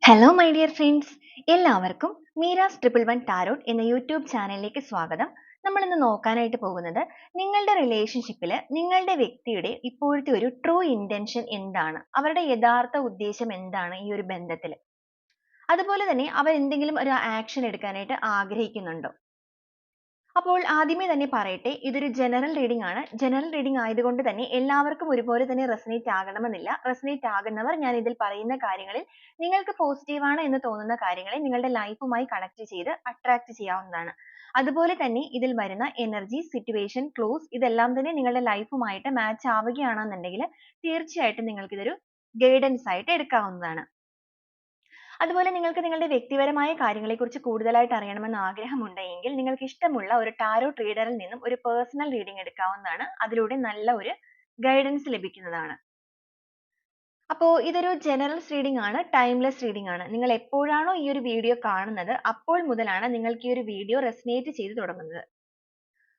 Hello my dear friends, എല്ലാവർക്കും Meera's triple one tarot എന്ന YouTube ചാനലിലേക്ക് സ്വാഗതം. നമ്മൾ ഇന്ന് നോക്കാനായിട്ട് പോകുന്നത് നിങ്ങളുടെ റിലേഷൻഷിപ്പിൽ നിങ്ങളുടെ വ്യക്തിയുടെ ഇപ്പോഴത്തെ ഒരു ട്രൂ ഇന്റൻഷൻ എന്താണ്, അവരുടെ യഥാർത്ഥ ഉദ്ദേശം എന്താണ് ഈ ഒരു ബന്ധത്തിൽ. അതുപോലെ തന്നെ അവർ എന്തെങ്കിലും ഒരു ആക്ഷൻ എടുക്കാനായിട്ട് ആഗ്രഹിക്കുന്നുണ്ടോ. അപ്പോൾ ആദ്യമേ തന്നെ പറയട്ടെ, ഇതൊരു ജനറൽ റീഡിംഗ് ആണ്. ജനറൽ റീഡിംഗ് ആയതുകൊണ്ട് തന്നെ എല്ലാവർക്കും ഒരുപോലെ തന്നെ റെസനേറ്റ് ആകണമെന്നില്ല. റെസനേറ്റ് ആകുന്നവർ ഞാൻ ഇതിൽ പറയുന്ന കാര്യങ്ങളിൽ നിങ്ങൾക്ക് പോസിറ്റീവ് ആണ് എന്ന് തോന്നുന്ന കാര്യങ്ങളെ നിങ്ങളുടെ ലൈഫുമായി കണക്ട് ചെയ്ത് അട്രാക്ട് ചെയ്യാവുന്നതാണ്. അതുപോലെ തന്നെ ഇതിൽ വരുന്ന എനർജി, സിറ്റുവേഷൻ, ക്ലൂസ് ഇതെല്ലാം തന്നെ നിങ്ങളുടെ ലൈഫുമായിട്ട് മാച്ച് ആവുകയാണെന്നുണ്ടെങ്കിൽ തീർച്ചയായിട്ടും നിങ്ങൾക്ക് ഇതൊരു ഗൈഡൻസ് ആയിട്ട് എടുക്കാവുന്നതാണ്. അതുപോലെ നിങ്ങൾക്ക് നിങ്ങളുടെ വ്യക്തിപരമായ കാര്യങ്ങളെക്കുറിച്ച് കൂടുതലായിട്ട് അറിയണമെന്ന് ആഗ്രഹമുണ്ടെങ്കിൽ നിങ്ങൾക്ക് ഇഷ്ടമുള്ള ഒരു ടാരോട്ട് റീഡറിൽ നിന്നും ഒരു പേഴ്സണൽ റീഡിംഗ് എടുക്കാവുന്നതാണ്. അതിലൂടെ നല്ല ഒരു ഗൈഡൻസ് ലഭിക്കുന്നതാണ്. അപ്പോൾ ഇതൊരു ജനറൽ റീഡിംഗ് ആണ്, ടൈംലെസ് റീഡിംഗ് ആണ്. നിങ്ങൾ എപ്പോഴാണോ ഈ ഒരു വീഡിയോ കാണുന്നത് അപ്പോൾ മുതലാണ് നിങ്ങൾക്ക് ഈ ഒരു വീഡിയോ റെസനേറ്റ് ചെയ്ത് തുടങ്ങുന്നത്.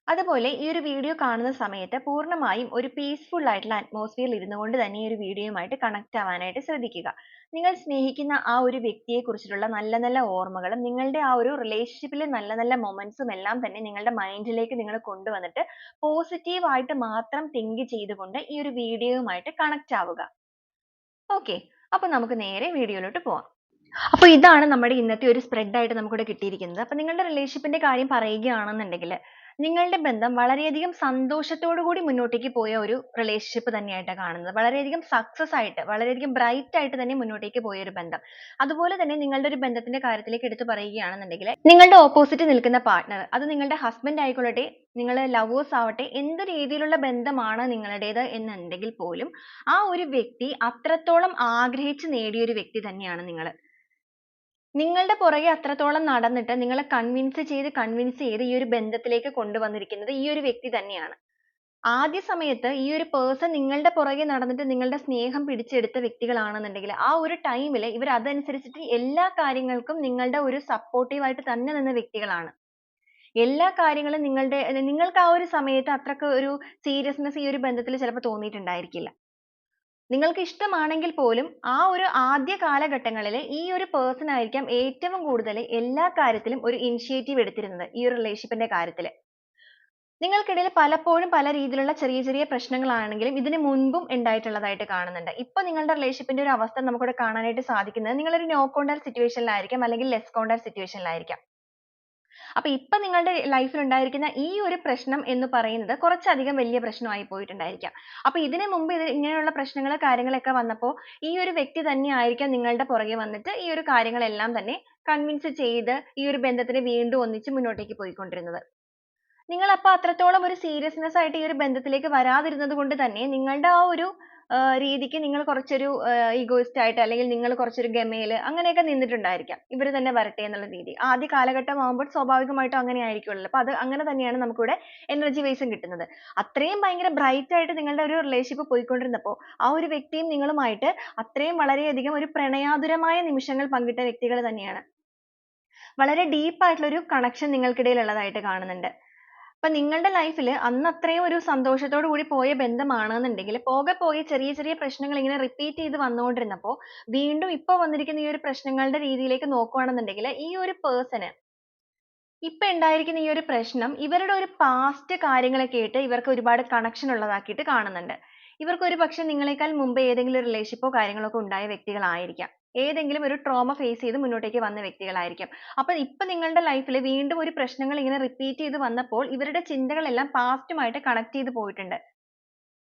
അതുപോലെ ഈ ഒരു വീഡിയോ കാണുന്ന സമയത്ത് പൂർണ്ണമായും ഒരു പീസ്ഫുൾ ആയിട്ടുള്ള അറ്റ്മോസ്ഫിയറിൽ ഇരുന്നുകൊണ്ട് തന്നെ ഈ ഒരു വീഡിയോയുമായിട്ട് കണക്ട് ആവാനായിട്ട് ശ്രദ്ധിക്കുക. നിങ്ങൾ സ്നേഹിക്കുന്ന ആ ഒരു വ്യക്തിയെ കുറിച്ചിട്ടുള്ള നല്ല നല്ല ഓർമ്മകളും നിങ്ങളുടെ ആ ഒരു റിലേഷൻഷിപ്പിലെ നല്ല നല്ല മൊമെന്റ്സും എല്ലാം തന്നെ നിങ്ങളുടെ മൈൻഡിലേക്ക് നിങ്ങൾ കൊണ്ടുവന്നിട്ട് പോസിറ്റീവ് ആയിട്ട് മാത്രം തിങ്ക് ചെയ്തുകൊണ്ട് ഈ ഒരു വീഡിയോയുമായിട്ട് കണക്ട് ആവുക. ഓക്കെ, അപ്പൊ നമുക്ക് നേരെ വീഡിയോയിലോട്ട് പോവാം. അപ്പൊ ഇതാണ് നമ്മുടെ ഇന്നത്തെ ഒരു സ്പ്രെഡ് ആയിട്ട് നമുക്കിവിടെ കിട്ടിയിരിക്കുന്നത്. അപ്പൊ നിങ്ങളുടെ റിലേഷൻഷിപ്പിന്റെ കാര്യം പറയുകയാണെന്നുണ്ടെങ്കിൽ നിങ്ങളുടെ ബന്ധം വളരെയധികം സന്തോഷത്തോടു കൂടി മുന്നോട്ടേക്ക് പോയ ഒരു റിലേഷൻഷിപ്പ് തന്നെയായിട്ടാണ് കാണുന്നത്. വളരെയധികം സക്സസ് ആയിട്ട്, വളരെയധികം ബ്രൈറ്റ് ആയിട്ട് തന്നെ മുന്നോട്ടേക്ക് പോയ ഒരു ബന്ധം. അതുപോലെ തന്നെ നിങ്ങളുടെ ഒരു ബന്ധത്തിന്റെ കാര്യത്തിലേക്ക് എടുത്തു പറയുകയാണെന്നുണ്ടെങ്കിൽ നിങ്ങളുടെ ഓപ്പോസിറ്റ് നിൽക്കുന്ന പാർട്ട്ണർ, അത് നിങ്ങളുടെ ഹസ്ബൻഡ് ആയിക്കൊള്ളട്ടെ, നിങ്ങൾ ലവേഴ്സ് ആവട്ടെ, എന്ത് രീതിയിലുള്ള ബന്ധമാണ് നിങ്ങളുടേത് എന്നുണ്ടെങ്കിൽ പോലും ആ ഒരു വ്യക്തി അത്രത്തോളം ആഗ്രഹിച്ച് നേടിയ ഒരു വ്യക്തി തന്നെയാണ് നിങ്ങൾ. നിങ്ങളുടെ പുറകെ അത്രത്തോളം നടന്നിട്ട് നിങ്ങളെ കൺവിൻസ് ചെയ്ത് ഈ ഒരു ബന്ധത്തിലേക്ക് കൊണ്ടുവന്നിരിക്കുന്നത് ഈ ഒരു വ്യക്തി തന്നെയാണ്. ആദ്യ സമയത്ത് ഈ ഒരു പേഴ്സൺ നിങ്ങളുടെ പുറകെ നടന്നിട്ട് നിങ്ങളുടെ സ്നേഹം പിടിച്ചെടുത്ത വ്യക്തികളാണെന്നുണ്ടെങ്കിൽ ആ ഒരു ടൈമിൽ ഇവർ അതനുസരിച്ചിട്ട് എല്ലാ കാര്യങ്ങൾക്കും നിങ്ങളുടെ ഒരു സപ്പോർട്ടീവ് ആയിട്ട് തന്നെ നിന്ന വ്യക്തികളാണ്. എല്ലാ കാര്യങ്ങളും നിങ്ങൾക്ക് ആ ഒരു സമയത്ത് അത്രക്ക് ഒരു സീരിയസ്നെസ് ഈ ഒരു ബന്ധത്തിൽ ചിലപ്പോൾ തോന്നിയിട്ടുണ്ടായിരിക്കില്ല. നിങ്ങൾക്ക് ഇഷ്ടമാണെങ്കിൽ പോലും ആ ഒരു ആദ്യ കാലഘട്ടങ്ങളിൽ ഈ ഒരു പേഴ്സൺ ആയിരിക്കാം ഏറ്റവും കൂടുതൽ എല്ലാ കാര്യത്തിലും ഒരു ഇനിഷ്യേറ്റീവ് എടുത്തിരുന്നത് ഈ ഒരു റിലേഷൻഷിപ്പിന്റെ കാര്യത്തിൽ. നിങ്ങൾക്കിടയിൽ പലപ്പോഴും പല രീതിയിലുള്ള ചെറിയ ചെറിയ പ്രശ്നങ്ങളാണെങ്കിലും ഇതിന് മുൻപും ഉണ്ടായിട്ടുള്ളതായിട്ട് കാണുന്നുണ്ട്. ഇപ്പൊ നിങ്ങളുടെ റിലേഷൻഷിപ്പിന്റെ ഒരു അവസ്ഥ നമുക്കിവിടെ കാണാനായിട്ട് സാധിക്കുന്നത് നിങ്ങളൊരു നോ കോണ്ടാക്ട് സിറ്റുവേഷനിലായിരിക്കാം അല്ലെങ്കിൽ ലെസ് കോണ്ടാക്ട് സിറ്റുവേഷനിലായിരിക്കാം. അപ്പൊ ഇപ്പൊ നിങ്ങളുടെ ലൈഫിൽ ഉണ്ടായിരിക്കുന്ന ഈ ഒരു പ്രശ്നം എന്ന് പറയുന്നത് കുറച്ചധികം വലിയ പ്രശ്നമായി പോയിട്ടുണ്ടായിരിക്കാം. അപ്പൊ ഇതിനു മുമ്പ് ഇങ്ങനെയുള്ള പ്രശ്നങ്ങൾ കാര്യങ്ങളൊക്കെ വന്നപ്പോൾ ഈ ഒരു വ്യക്തി തന്നെ ആയിരിക്കാം നിങ്ങളുടെ പുറകെ വന്നിട്ട് ഈ ഒരു കാര്യങ്ങളെല്ലാം തന്നെ കൺവിൻസ് ചെയ്ത് ഈ ഒരു ബന്ധത്തിനെ വീണ്ടും ഒന്നിച്ച് മുന്നോട്ടേക്ക് പോയിക്കൊണ്ടിരുന്നത്. നിങ്ങൾ അപ്പൊ അത്രത്തോളം ഒരു സീരിയസ്നെസ് ആയിട്ട് ഈ ഒരു ബന്ധത്തിലേക്ക് വരാതിരുന്നത് കൊണ്ട് തന്നെ നിങ്ങളുടെ ആ ഒരു രീതിക്ക് നിങ്ങൾ കുറച്ചൊരു ഈഗോയിസ്റ്റ് ആയിട്ട് അല്ലെങ്കിൽ നിങ്ങൾ കുറച്ചൊരു ഗമയില് അങ്ങനെയൊക്കെ നിന്നിട്ടുണ്ടായിരിക്കാം. ഇവര് തന്നെ വരട്ടെ എന്നുള്ള രീതി. ആദ്യ കാലഘട്ടം ആകുമ്പോൾ സ്വാഭാവികമായിട്ടും അങ്ങനെ ആയിരിക്കുമല്ലോ. അപ്പൊ അത് അങ്ങനെ തന്നെയാണ് നമുക്കിവിടെ എനർജി വൈസും കിട്ടുന്നത്. അത്രയും ഭയങ്കര ബ്രൈറ്റ് ആയിട്ട് നിങ്ങളുടെ ഒരു റിലേഷൻഷിപ്പ് പോയിക്കൊണ്ടിരുന്നപ്പോൾ ആ ഒരു വ്യക്തിയും നിങ്ങളുമായിട്ട് അത്രയും വളരെയധികം ഒരു പ്രണയാതുരമായ നിമിഷങ്ങൾ പങ്കിട്ട വ്യക്തികൾ തന്നെയാണ്. വളരെ ഡീപ്പ് ആയിട്ടുള്ള ഒരു കണക്ഷൻ നിങ്ങൾക്കിടയിൽ ഉള്ളതായിട്ട് കാണുന്നുണ്ട്. അപ്പൊ നിങ്ങളുടെ ലൈഫിൽ അന്ന് അത്രയും ഒരു സന്തോഷത്തോടു കൂടി പോയ ബന്ധമാണെന്നുണ്ടെങ്കിൽ പോകെ പോകെ ചെറിയ ചെറിയ പ്രശ്നങ്ങൾ ഇങ്ങനെ റിപ്പീറ്റ് ചെയ്ത് വന്നുകൊണ്ടിരുന്നപ്പോൾ വീണ്ടും ഇപ്പൊ വന്നിരിക്കുന്ന ഈ ഒരു പ്രശ്നങ്ങളുടെ രീതിയിലേക്ക് നോക്കുകയാണെന്നുണ്ടെങ്കിൽ ഈ ഒരു പേഴ്സണ് ഇപ്പൊ ഉണ്ടായിരിക്കുന്ന ഈ ഒരു പ്രശ്നം ഇവരുടെ ഒരു പാസ്റ്റ് കാര്യങ്ങളൊക്കെ ആയിട്ട് ഇവർക്ക് ഒരുപാട് കണക്ഷൻ ഉള്ളതാക്കിയിട്ട് കാണുന്നുണ്ട്. ഇവർക്ക് ഒരു പക്ഷെ നിങ്ങളെക്കാൾ മുമ്പ് ഏതെങ്കിലും ഒരു റിലേഷൻഷിപ്പോ കാര്യങ്ങളോ ഒക്കെ ഉണ്ടായ വ്യക്തികളായിരിക്കാം. ഏതെങ്കിലും ഒരു ട്രോമ ഫേസ് ചെയ്ത് മുന്നോട്ടേക്ക് വന്ന വ്യക്തികളായിരിക്കാം. അപ്പൊ ഇപ്പൊ നിങ്ങളുടെ ലൈഫിൽ വീണ്ടും ഒരു പ്രശ്നങ്ങൾ ഇങ്ങനെ റിപ്പീറ്റ് ചെയ്ത് വന്നപ്പോൾ ഇവരുടെ ചിന്തകളെല്ലാം പാസ്റ്റുമായിട്ട് കണക്ട് ചെയ്ത് പോയിട്ടുണ്ട്.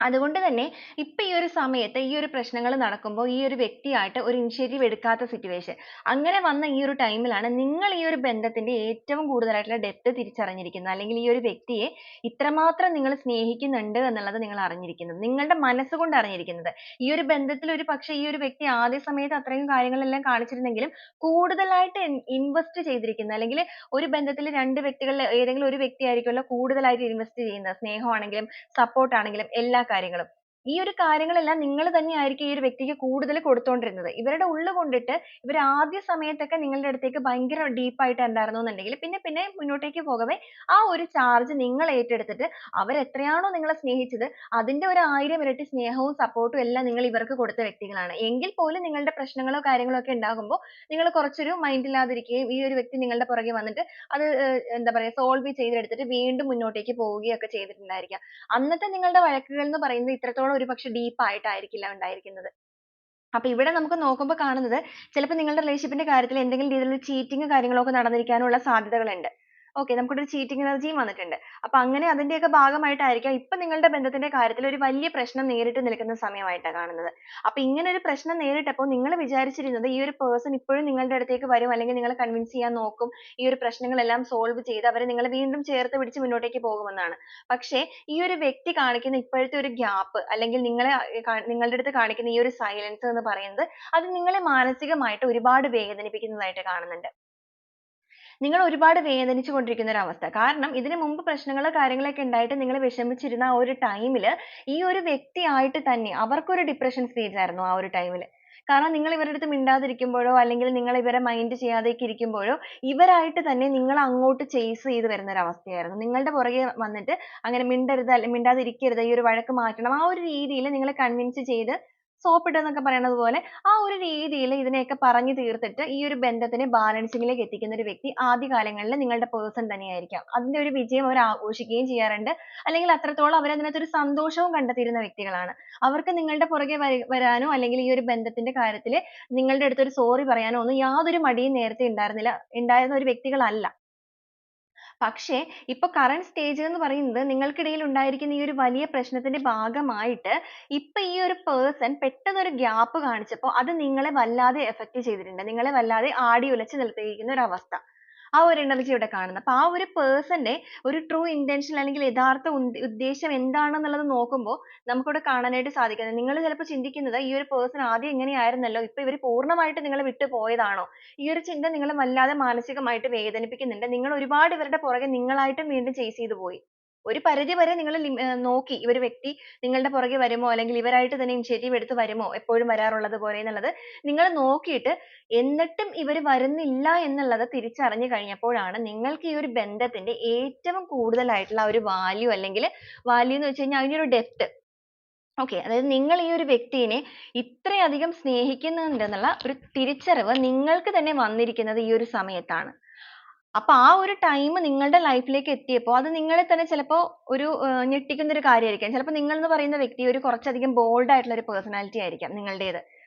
അതുകൊണ്ട് തന്നെ ഇപ്പൊ ഈ ഒരു സമയത്ത് ഈ ഒരു പ്രശ്നങ്ങൾ നടക്കുമ്പോൾ ഈ ഒരു വ്യക്തിയായിട്ട് ഒരു ഇനിഷ്യേറ്റീവ് എടുക്കാത്ത സിറ്റുവേഷൻ അങ്ങനെ വന്ന ഈ ഒരു ടൈമിലാണ് നിങ്ങൾ ഈ ഒരു ബന്ധത്തിന്റെ ഏറ്റവും കൂടുതലായിട്ടുള്ള ഡെപ്ത് തിരിച്ചറിഞ്ഞിരിക്കുന്നത്. അല്ലെങ്കിൽ ഈ ഒരു വ്യക്തിയെ ഇത്രമാത്രം നിങ്ങൾ സ്നേഹിക്കുന്നുണ്ട് എന്നുള്ളത് നിങ്ങൾ അറിഞ്ഞിരിക്കുന്നത്, നിങ്ങളുടെ മനസ്സുകൊണ്ട് അറിഞ്ഞിരിക്കുന്നത്. ഈ ഒരു ബന്ധത്തിൽ ഒരു പക്ഷേ ഈ ഒരു വ്യക്തി ആദ്യ സമയത്ത് അത്രയും കാര്യങ്ങളെല്ലാം കാണിച്ചിരുന്നെങ്കിലും കൂടുതലായിട്ട് ഇൻവെസ്റ്റ് ചെയ്തിരിക്കുന്നത്, അല്ലെങ്കിൽ ഒരു ബന്ധത്തിൽ രണ്ട് വ്യക്തികളിൽ ഏതെങ്കിലും ഒരു വ്യക്തി ആയിരിക്കുമല്ലോ കൂടുതലായിട്ട് ഇൻവെസ്റ്റ് ചെയ്യുന്നത്, സ്നേഹമാണെങ്കിലും സപ്പോർട്ട് ആണെങ്കിലും എല്ലാ കാര്യങ്ങളും. ഈ ഒരു കാര്യങ്ങളെല്ലാം നിങ്ങൾ തന്നെയായിരിക്കും ഈ ഒരു വ്യക്തിക്ക് കൂടുതൽ കൊടുത്തുകൊണ്ടിരുന്നത്. ഇവരുടെ ഉള്ള് കൊണ്ടിട്ട് ഇവർ ആദ്യ സമയത്തൊക്കെ നിങ്ങളുടെ അടുത്തേക്ക് ഭയങ്കര ഡീപ്പ് ആയിട്ട് ഉണ്ടായിരുന്നു എന്നുണ്ടെങ്കിൽ പിന്നെ പിന്നെ മുന്നോട്ടേക്ക് പോകവേ ആ ഒരു ചാർജ് നിങ്ങൾ ഏറ്റെടുത്തിട്ട് അവർ എത്രയാണോ നിങ്ങളെ സ്നേഹിച്ചത് അതിന്റെ ഒരു 1000 ഇരട്ടി സ്നേഹവും സപ്പോർട്ടും എല്ലാം നിങ്ങൾ ഇവർക്ക് കൊടുത്ത വ്യക്തികളാണ്. എങ്കിൽ പോലും നിങ്ങളുടെ പ്രശ്നങ്ങളോ കാര്യങ്ങളോ ഒക്കെ ഉണ്ടാകുമ്പോൾ നിങ്ങൾ കുറച്ചൊരു മൈൻഡ് ഇല്ലാതിരിക്കുകയും ഈ ഒരു വ്യക്തി നിങ്ങളുടെ പുറകെ വന്നിട്ട് അത് എന്താ പറയാ സോൾവ് ചെയ്തെടുത്തിട്ട് വീണ്ടും മുന്നോട്ടേക്ക് പോവുകയൊക്കെ ചെയ്തിട്ടുണ്ടായിരിക്കാം. അന്നത്തെ നിങ്ങളുടെ വഴക്കുകൾ എന്ന് പറയുന്നത് ഇത്രത്തോളം ഒരുപക്ഷെ ഡീപ്പ് ആയിട്ടായിരിക്കില്ല ഉണ്ടായിരിക്കുന്നത്. അപ്പൊ ഇവിടെ നമുക്ക് നോക്കുമ്പോൾ കാണുന്നത് ചിലപ്പോൾ നിങ്ങളുടെ റിലേഷൻഷിപ്പിന്റെ കാര്യത്തിൽ എന്തെങ്കിലും രീതിയിലുള്ള ചീറ്റിംഗ് കാര്യങ്ങളൊക്കെ നടന്നിരിക്കാനുള്ള സാധ്യതകളുണ്ട്. ഓക്കെ, നമുക്കിവിടെ ഒരു ചീറ്റിംഗ് എനർജിയും വന്നിട്ടുണ്ട്. അപ്പൊ അങ്ങനെ അതിന്റെയൊക്കെ ഭാഗമായിട്ടായിരിക്കാം ഇപ്പൊ നിങ്ങളുടെ ബന്ധത്തിന്റെ കാര്യത്തിൽ ഒരു വലിയ പ്രശ്നം നേരിട്ട് നിൽക്കുന്ന സമയമായിട്ടാണ് കാണുന്നത്. അപ്പൊ ഇങ്ങനെ ഒരു പ്രശ്നം നേരിട്ടപ്പോൾ നിങ്ങൾ വിചാരിച്ചിരുന്നത് ഈ ഒരു പേഴ്സൺ ഇപ്പോഴും നിങ്ങളുടെ അടുത്തേക്ക് വരും, അല്ലെങ്കിൽ നിങ്ങളെ കൺവിൻസ് ചെയ്യാൻ നോക്കും, ഈ ഒരു പ്രശ്നങ്ങളെല്ലാം സോൾവ് ചെയ്ത് അവരെ നിങ്ങളെ വീണ്ടും ചേർത്ത് പിടിച്ച് മുന്നോട്ടേക്ക് പോകുമെന്നാണ്. പക്ഷേ ഈ ഒരു വ്യക്തി കാണിക്കുന്ന ഇപ്പോഴത്തെ ഒരു ഗ്യാപ്പ്, അല്ലെങ്കിൽ നിങ്ങളുടെ അടുത്ത് കാണിക്കുന്ന ഈ ഒരു സൈലൻസ് എന്ന് പറയുന്നത് അത് നിങ്ങളെ മാനസികമായിട്ട് ഒരുപാട് വേദനിപ്പിക്കുന്നതായിട്ട് കാണുന്നുണ്ട്. നിങ്ങൾ ഒരുപാട് വേദനിച്ചു കൊണ്ടിരിക്കുന്ന ഒരു അവസ്ഥ. കാരണം ഇതിനു മുമ്പ് പ്രശ്നങ്ങളോ കാര്യങ്ങളൊക്കെ ഉണ്ടായിട്ട് നിങ്ങൾ വിഷമിച്ചിരുന്ന ആ ഒരു ടൈമിൽ ഈ ഒരു വ്യക്തിയായിട്ട് തന്നെ അവർക്കൊരു ഡിപ്രഷൻ സ്റ്റേജ് ആയിരുന്നു ആ ഒരു ടൈമിൽ. കാരണം നിങ്ങൾ ഇവരുടെ അടുത്ത് മിണ്ടാതിരിക്കുമ്പോഴോ അല്ലെങ്കിൽ നിങ്ങൾ ഇവരെ മൈൻഡ് ചെയ്യാതെയൊക്കെ ഇരിക്കുമ്പോഴോ ഇവരായിട്ട് തന്നെ നിങ്ങളെ അങ്ങോട്ട് ചേസ് ചെയ്ത് വരുന്ന ഒരു അവസ്ഥയായിരുന്നു. നിങ്ങളുടെ പുറകെ വന്നിട്ട് അങ്ങനെ മിണ്ടരുത് മിണ്ടാതിരിക്കരുത്, ഈ ഒരു വഴക്ക് മാറ്റണം, ആ ഒരു രീതിയിൽ നിങ്ങളെ കൺവിൻസ് ചെയ്ത് സോപ്പിടുന്നൊക്കെ പറയണത് പോലെ ആ ഒരു രീതിയിൽ ഇതിനെയൊക്കെ പറഞ്ഞു തീർത്തിട്ട് ഈ ഒരു ബന്ധത്തിനെ ബാലൻസിങ്ങിലേക്ക് എത്തിക്കുന്ന ഒരു വ്യക്തി ആദ്യകാലങ്ങളിൽ നിങ്ങളുടെ പേഴ്സൺ തന്നെയായിരിക്കാം. അതിന്റെ ഒരു വിജയം അവർ ആഘോഷിക്കുകയും ചെയ്യാറുണ്ട്. അല്ലെങ്കിൽ അത്രത്തോളം അവർ അതിനകത്ത് ഒരു സന്തോഷവും കണ്ടെത്തിയിരുന്ന വ്യക്തികളാണ്. അവർക്ക് നിങ്ങളുടെ പുറകെ വരാനോ അല്ലെങ്കിൽ ഈ ഒരു ബന്ധത്തിന്റെ കാര്യത്തിൽ നിങ്ങളുടെ അടുത്ത് ഒരു സോറി പറയാനോ ഒന്നും യാതൊരു മടിയും നേരത്തെ ഉണ്ടായിരുന്ന ഒരു വ്യക്തികളല്ല. പക്ഷേ ഇപ്പൊ current stage എന്ന് പറയുന്നത് നിങ്ങൾക്കിടയിൽ ഉണ്ടായിരിക്കുന്ന ഈ ഒരു വലിയ പ്രശ്നത്തിന്റെ ഭാഗമായിട്ട് ഇപ്പൊ ഈ ഒരു person പെട്ടെന്ന് ഒരു gap കാണിച്ചപ്പോൾ അത് നിങ്ങളെ വല്ലാതെ affect ചെയ്തിട്ടുണ്ട്. നിങ്ങളെ വല്ലാതെ ആടി ഉലച്ച് നിർത്തിയിരിക്കുന്ന ഒരു അവസ്ഥ. ആ ഒരു energy ഇവിടെ കാണുന്നത്. അപ്പൊ ആ ഒരു person ന്റെ ഒരു true intention അല്ലെങ്കിൽ യഥാർത്ഥ ഉദ്ദേശം എന്താണെന്നുള്ളത് നോക്കുമ്പോൾ നമുക്കിവിടെ കാണാനായിട്ട് സാധിക്കുന്നത്, നിങ്ങൾ ചിലപ്പോൾ ചിന്തിക്കുന്നത് ഈ ഒരു person ആദ്യം ഇങ്ങനെയായിരുന്നല്ലോ, ഇപ്പൊ ഇവർ പൂർണ്ണമായിട്ട് നിങ്ങളെ വിട്ടു പോയതാണോ? ഈ ഒരു ചിന്ത നിങ്ങളെ വല്ലാതെ മാനസികമായിട്ട് വേദനിപ്പിക്കുന്നുണ്ട്. നിങ്ങൾ ഒരുപാട് ഇവരുടെ പുറകെ നിങ്ങളായിട്ടും വീണ്ടും chase ചെയ്തു പോയി. ഒരു പരിധി വരെ നിങ്ങൾ നോക്കി ഈ ഒരു വ്യക്തി നിങ്ങളുടെ പുറകെ വരുമോ അല്ലെങ്കിൽ ഇവരായിട്ട് തന്നെ ഇനിഷ്യേറ്റീവ് എടുത്ത് വരുമോ എപ്പോഴും വരാറുള്ളത് പോലെ എന്നുള്ളത് നിങ്ങൾ നോക്കിയിട്ട്, എന്നിട്ടും ഇവർ വരുന്നില്ല എന്നുള്ളത് തിരിച്ചറിഞ്ഞു കഴിഞ്ഞപ്പോഴാണ് നിങ്ങൾക്ക് ഈ ഒരു ബന്ധത്തിന്റെ ഏറ്റവും കൂടുതലായിട്ടുള്ള ഒരു വാല്യൂ, അല്ലെങ്കിൽ വാല്യൂ എന്ന് വെച്ച് കഴിഞ്ഞാൽ അതിനൊരു ഡെപ്ത്, ഓക്കെ, അതായത് നിങ്ങൾ ഈ ഒരു വ്യക്തിനെ ഇത്രയധികം സ്നേഹിക്കുന്നുണ്ടെന്നുള്ള ഒരു തിരിച്ചറിവ് നിങ്ങൾക്ക് തന്നെ വന്നിരിക്കുന്നത് ഈ ഒരു സമയത്താണ്. അപ്പൊ ആ ഒരു ടൈം നിങ്ങളുടെ ലൈഫിലേക്ക് എത്തിയപ്പോൾ അത് നിങ്ങളെ തന്നെ ചിലപ്പോൾ ഒരു ഞെട്ടിക്കുന്ന ഒരു കാര്യമായിരിക്കാം. ചിലപ്പോൾ നിങ്ങൾ എന്ന് പറയുന്ന വ്യക്തി ഒരു കുറച്ചധികം ബോൾഡ് ആയിട്ടുള്ള ഒരു പേഴ്സണാലിറ്റി ആയിരിക്കാം നിങ്ങളുടേത്.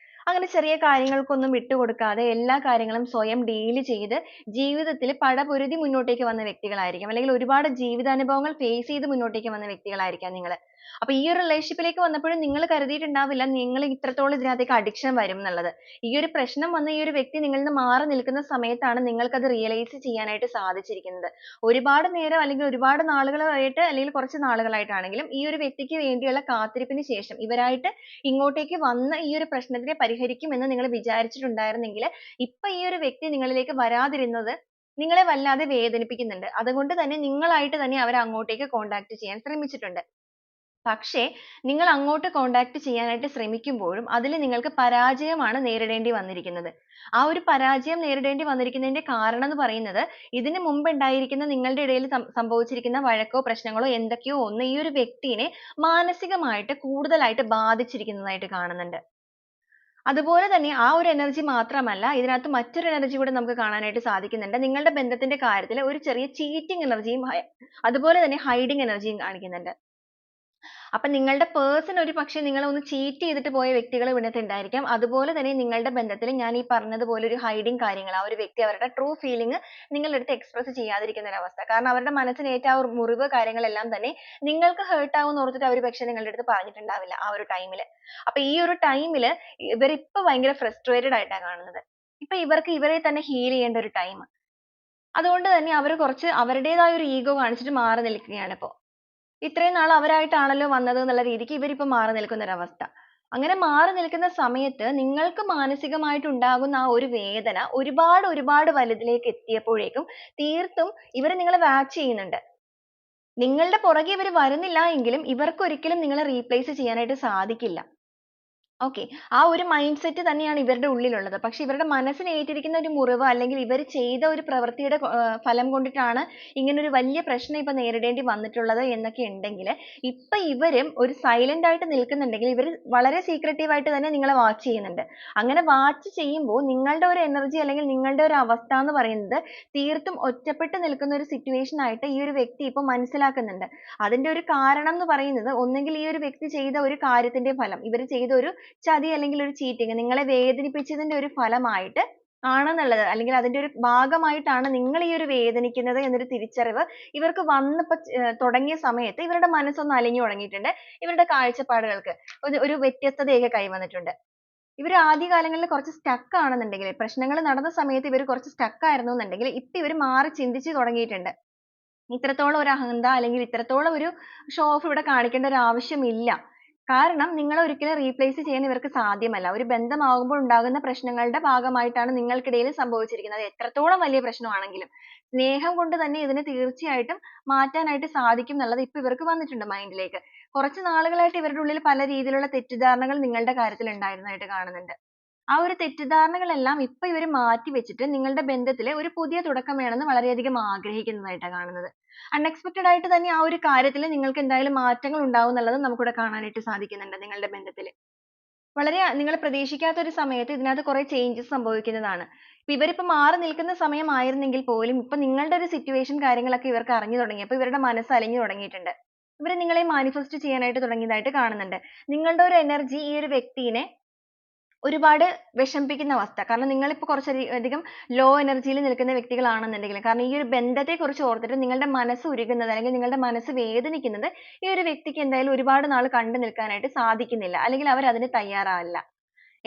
അങ്ങനെ ചെറിയ കാര്യങ്ങൾക്കൊന്നും വിട്ടുകൊടുക്കാതെ എല്ലാ കാര്യങ്ങളും സ്വയം ഡീൽ ചെയ്ത് ജീവിതത്തിൽ പടപൊരുതി മുന്നോട്ടേക്ക് വന്ന വ്യക്തികളായിരിക്കാം, അല്ലെങ്കിൽ ഒരുപാട് ജീവിതാനുഭവങ്ങൾ ഫേസ് ചെയ്ത് മുന്നോട്ടേക്ക് വന്ന വ്യക്തികളായിരിക്കാം നിങ്ങൾ. അപ്പൊ ഈ ഒരു റിലേഷൻഷിപ്പിലേക്ക് വന്നപ്പോഴും നിങ്ങൾ കരുതിയിട്ടുണ്ടാവില്ല നിങ്ങൾ ഇത്രത്തോളം ഇതിനകത്തേക്ക് അഡിക്ഷൻ വരും എന്നുള്ളത്. ഈ ഒരു പ്രശ്നം വന്ന ഈ ഒരു വ്യക്തി നിങ്ങളിൽ നിന്ന് മാറി നിൽക്കുന്ന സമയത്താണ് നിങ്ങൾക്ക് അത് റിയലൈസ് ചെയ്യാനായിട്ട് സാധിച്ചിരിക്കുന്നത്. ഒരുപാട് നേരം അല്ലെങ്കിൽ ഒരുപാട് നാളുകളായിട്ട് അല്ലെങ്കിൽ കുറച്ച് നാളുകളായിട്ടാണെങ്കിലും ഈ ഒരു വ്യക്തിക്ക് വേണ്ടിയുള്ള കാത്തിരിപ്പിന് ശേഷം ഇവരായിട്ട് ഇങ്ങോട്ടേക്ക് വന്ന് ഈ ഒരു പ്രശ്നത്തിനെ പരിഹരിക്കുമെന്ന് നിങ്ങൾ വിചാരിച്ചിട്ടുണ്ടായിരുന്നെങ്കിൽ ഇപ്പൊ ഈ ഒരു വ്യക്തി നിങ്ങളിലേക്ക് വരാതിരുന്നത് നിങ്ങളെ വല്ലാതെ വേദനിപ്പിക്കുന്നുണ്ട്. അതുകൊണ്ട് തന്നെ നിങ്ങളായിട്ട് തന്നെ അവരെ അങ്ങോട്ടേക്ക് കോൺടാക്ട് ചെയ്യാൻ ശ്രമിച്ചിട്ടുണ്ട്. പക്ഷേ നിങ്ങൾ അങ്ങോട്ട് കോൺടാക്ട് ചെയ്യാനായിട്ട് ശ്രമിക്കുമ്പോഴും അതിൽ നിങ്ങൾക്ക് പരാജയമാണ് നേരിടേണ്ടി വന്നിരിക്കുന്നത്. ആ ഒരു പരാജയം നേരിടേണ്ടി വന്നിരിക്കുന്നതിന്റെ കാരണം എന്ന് പറയുന്നത് ഇതിന് മുമ്പ് ഉണ്ടായിരിക്കുന്ന നിങ്ങളുടെ ഇടയിൽ സംഭവിച്ചിരിക്കുന്ന വഴക്കോ പ്രശ്നങ്ങളോ എന്തൊക്കെയോ ഒന്ന് ഈ ഒരു വ്യക്തിനെ മാനസികമായിട്ട് കൂടുതലായിട്ട് ബാധിച്ചിരിക്കുന്നതായിട്ട് കാണുന്നുണ്ട്. അതുപോലെ തന്നെ ആ ഒരു എനർജി മാത്രമല്ല, ഇതിനകത്ത് മറ്റൊരു എനർജി കൂടെ നമുക്ക് കാണാനായിട്ട് സാധിക്കുന്നുണ്ട്. നിങ്ങളുടെ ബന്ധത്തിന്റെ കാര്യത്തിൽ ഒരു ചെറിയ ചീറ്റിംഗ് എനർജിയും അതുപോലെ തന്നെ ഹൈഡിംഗ് എനർജിയും കാണിക്കുന്നുണ്ട്. അപ്പൊ നിങ്ങളുടെ പേഴ്സൺ ഒരു പക്ഷേ നിങ്ങളെ ഒന്ന് ചീറ്റ് ചെയ്തിട്ട് പോയ വ്യക്തികൾ ഇതിനകത്ത് ഉണ്ടായിരിക്കാം. അതുപോലെ തന്നെ നിങ്ങളുടെ ബന്ധത്തിൽ ഞാൻ ഈ പറഞ്ഞതുപോലെ ഒരു ഹൈഡിങ് കാര്യങ്ങൾ, ആ ഒരു വ്യക്തി അവരുടെ ട്രൂ ഫീലിംഗ് നിങ്ങളുടെ അടുത്ത് എക്സ്പ്രസ് ചെയ്യാതിരിക്കുന്ന ഒരു അവസ്ഥ. കാരണം അവരുടെ മനസ്സിന് ഏറ്റ ആ ഒരു മുറിവ് കാര്യങ്ങളെല്ലാം തന്നെ നിങ്ങൾക്ക് ഹേർട്ട് ആവും എന്ന് ഓർത്തിട്ട് അവർ പക്ഷേ നിങ്ങളുടെ അടുത്ത് പറഞ്ഞിട്ടുണ്ടാവില്ല ആ ഒരു ടൈമിൽ. അപ്പൊ ഈ ഒരു ടൈമിൽ ഇവരിപ്പോ ഭയങ്കര ഫ്രസ്ട്രേറ്റഡ് ആയിട്ടാണ് കാണുന്നത്. ഇപ്പൊ ഇവർക്ക് ഇവരെ തന്നെ ഹീൽ ചെയ്യേണ്ട ഒരു ടൈം. അതുകൊണ്ട് തന്നെ അവർ കുറച്ച് അവരുടേതായ ഒരു ഈഗോ കാണിച്ചിട്ട് മാറി നിൽക്കുകയാണ് ഇപ്പോ. ഇത്രയും നാൾ അവരായിട്ടാണല്ലോ വന്നത് എന്നുള്ള രീതിക്ക് ഇവരിപ്പോ മാറി നിൽക്കുന്ന ഒരു അവസ്ഥ. അങ്ങനെ മാറി നിൽക്കുന്ന സമയത്ത് നിങ്ങൾക്ക് മാനസികമായിട്ട് ഉണ്ടാകുന്ന ആ ഒരു വേദന ഒരുപാട് ഒരുപാട് വലുതിലേക്ക് എത്തിയപ്പോഴേക്കും തീർത്തും ഇവർ നിങ്ങളെ വാച്ച് ചെയ്യുന്നുണ്ട്. നിങ്ങളുടെ പുറകെ ഇവർ വരുന്നില്ല എങ്കിലും ഇവർക്ക് ഒരിക്കലും നിങ്ങളെ റീപ്ലേസ് ചെയ്യാനായിട്ട് സാധിക്കില്ല. ഓക്കെ. ആ ഒരു മൈൻഡ് സെറ്റ് തന്നെയാണ് ഇവരുടെ ഉള്ളിലുള്ളത്. പക്ഷെ ഇവരുടെ മനസ്സിന് ഏറ്റിരിക്കുന്ന ഒരു മുറിവ് അല്ലെങ്കിൽ ഇവർ ചെയ്ത ഒരു പ്രവൃത്തിയുടെ ഫലം കൊണ്ടിട്ടാണ് ഇങ്ങനൊരു വലിയ പ്രശ്നം ഇപ്പൊ നേരിടേണ്ടി വന്നിട്ടുള്ളത് എന്നൊക്കെ ഉണ്ടെങ്കിൽ ഇപ്പൊ ഇവരും ഒരു സൈലന്റ് ആയിട്ട് നിൽക്കുന്നുണ്ടെങ്കിൽ ഇവർ വളരെ സീക്രട്ടീവ് ആയിട്ട് തന്നെ നിങ്ങളെ വാച്ച് ചെയ്യുന്നുണ്ട്. അങ്ങനെ വാച്ച് ചെയ്യുമ്പോൾ നിങ്ങളുടെ ഒരു എനർജി അല്ലെങ്കിൽ നിങ്ങളുടെ ഒരു അവസ്ഥ എന്ന് പറയുന്നത് തീർത്തും ഒറ്റപ്പെട്ട് നിൽക്കുന്ന ഒരു സിറ്റുവേഷൻ ആയിട്ട് ഈ ഒരു വ്യക്തി ഇപ്പൊ മനസ്സിലാക്കുന്നുണ്ട്. അതിന്റെ ഒരു കാരണം എന്ന് പറയുന്നത് ഒന്നെങ്കിൽ ഈ ഒരു വ്യക്തി ചെയ്ത ഒരു കാര്യത്തിന്റെ ഫലം, ഇവർ ചെയ്ത ഒരു ചതി അല്ലെങ്കിൽ ഒരു ചീറ്റിംഗ് നിങ്ങളെ വേദനിപ്പിച്ചതിന്റെ ഒരു ഫലമായിട്ട് ആണെന്നുള്ളത് അല്ലെങ്കിൽ അതിന്റെ ഒരു ഭാഗമായിട്ടാണ് നിങ്ങൾ ഈ ഒരു വേദനിക്കുന്നത് എന്നൊരു തിരിച്ചറിവ് ഇവർക്ക് വന്നപ്പോ തുടങ്ങിയ സമയത്ത് ഇവരുടെ മനസ്സൊന്ന് അലിഞ്ഞു തുടങ്ങിയിട്ടുണ്ട്. ഇവരുടെ കാഴ്ചപ്പാടുകൾക്ക് ഒരു വ്യത്യസ്തതയൊക്കെ കൈവന്നിട്ടുണ്ട്. ഇവർ ആദ്യ കാലങ്ങളിൽ കുറച്ച് സ്റ്റക്ക് ആണെന്നുണ്ടെങ്കിൽ പ്രശ്നങ്ങൾ നടന്ന സമയത്ത് ഇവർ കുറച്ച് സ്റ്റക്ക് ആയിരുന്നു എന്നുണ്ടെങ്കിൽ ഇപ്പൊ ഇവർ മാറി ചിന്തിച്ചു തുടങ്ങിയിട്ടുണ്ട്. ഇത്രത്തോളം ഒരു അഹന്ത അല്ലെങ്കിൽ ഇത്രത്തോളം ഒരു ഷോ ഓഫ് ഇവിടെ കാണിക്കേണ്ട ഒരു ആവശ്യമില്ല. കാരണം നിങ്ങളെ ഒരിക്കലും റീപ്ലേസ് ചെയ്യാൻ ഇവർക്ക് സാധ്യമല്ല. ഒരു ബന്ധമാകുമ്പോൾ ഉണ്ടാകുന്ന പ്രശ്നങ്ങളുടെ ഭാഗമായിട്ടാണ് നിങ്ങൾക്കിടയിൽ സംഭവിച്ചിരിക്കുന്നത്. അത് എത്രത്തോളം വലിയ പ്രശ്നമാണെങ്കിലും സ്നേഹം കൊണ്ട് തന്നെ ഇതിനെ തീർച്ചയായിട്ടും മാറ്റാനായിട്ട് സാധിക്കും എന്നുള്ളത് ഇപ്പൊ ഇവർക്ക് വന്നിട്ടുണ്ട് മൈൻഡിലേക്ക്. കുറച്ച് നാളുകളായിട്ട് ഇവരുടെ ഉള്ളിൽ പല രീതിയിലുള്ള തെറ്റിദ്ധാരണകൾ നിങ്ങളുടെ കാര്യത്തിൽ ഉണ്ടായിരുന്നതായിട്ട് കാണുന്നുണ്ട്. ആ ഒരു തെറ്റിദ്ധാരണകളെല്ലാം ഇപ്പൊ ഇവർ മാറ്റി വെച്ചിട്ട് നിങ്ങളുടെ ബന്ധത്തിൽ ഒരു പുതിയ തുടക്കം വേണമെന്ന് വളരെയധികം ആഗ്രഹിക്കുന്നതായിട്ടാണ് കാണുന്നത്. അൺഎക്സ്പെക്ടഡ് ആയിട്ട് തന്നെ ആ ഒരു കാര്യത്തിൽ നിങ്ങൾക്ക് എന്തായാലും മാറ്റങ്ങൾ ഉണ്ടാവും എന്നുള്ളത് നമുക്കിവിടെ കാണാനായിട്ട് സാധിക്കുന്നുണ്ട് നിങ്ങളുടെ ബന്ധത്തിൽ. വളരെ നിങ്ങൾ പ്രതീക്ഷിക്കാത്ത ഒരു സമയത്ത് ഇതിനകത്ത് കുറെ ചേഞ്ചസ് സംഭവിക്കുന്നതാണ്. ഇപ്പൊ ഇവരിപ്പോ മാറി നിൽക്കുന്ന സമയമായിരുന്നെങ്കിൽ പോലും ഇപ്പൊ നിങ്ങളുടെ ഒരു സിറ്റുവേഷൻ കാര്യങ്ങളൊക്കെ ഇവർക്ക് അറിഞ്ഞു തുടങ്ങിയപ്പോൾ ഇവരുടെ മനസ്സ് അലിഞ്ഞു തുടങ്ങിയിട്ടുണ്ട്. ഇവർ നിങ്ങളെ മാനിഫെസ്റ്റ് ചെയ്യാനായിട്ട് തുടങ്ങിയതായിട്ട് കാണുന്നുണ്ട്. നിങ്ങളുടെ ഒരു എനർജി ഈ ഒരു വ്യക്തിനെ ഒരുപാട് വിഷമിപ്പിക്കുന്ന അവസ്ഥ. കാരണം നിങ്ങളിപ്പോ കുറച്ചധികം ലോ എനർജിയിൽ നിൽക്കുന്ന വ്യക്തികളാണെന്നുണ്ടെങ്കിൽ കാരണം ഈ ഒരു ബന്ധത്തെ കുറിച്ച് ഓർത്തിട്ട് നിങ്ങളുടെ മനസ്സ് ഉരുകുന്നത് അല്ലെങ്കിൽ നിങ്ങളുടെ മനസ്സ് വേദനിക്കുന്നത് ഈ ഒരു വ്യക്തിക്ക് എന്തായാലും ഒരുപാട് നാൾ കണ്ടു നിൽക്കാനായിട്ട് സാധിക്കുന്നില്ല. അല്ലെങ്കിൽ അവർ അതിന് തയ്യാറല്ല.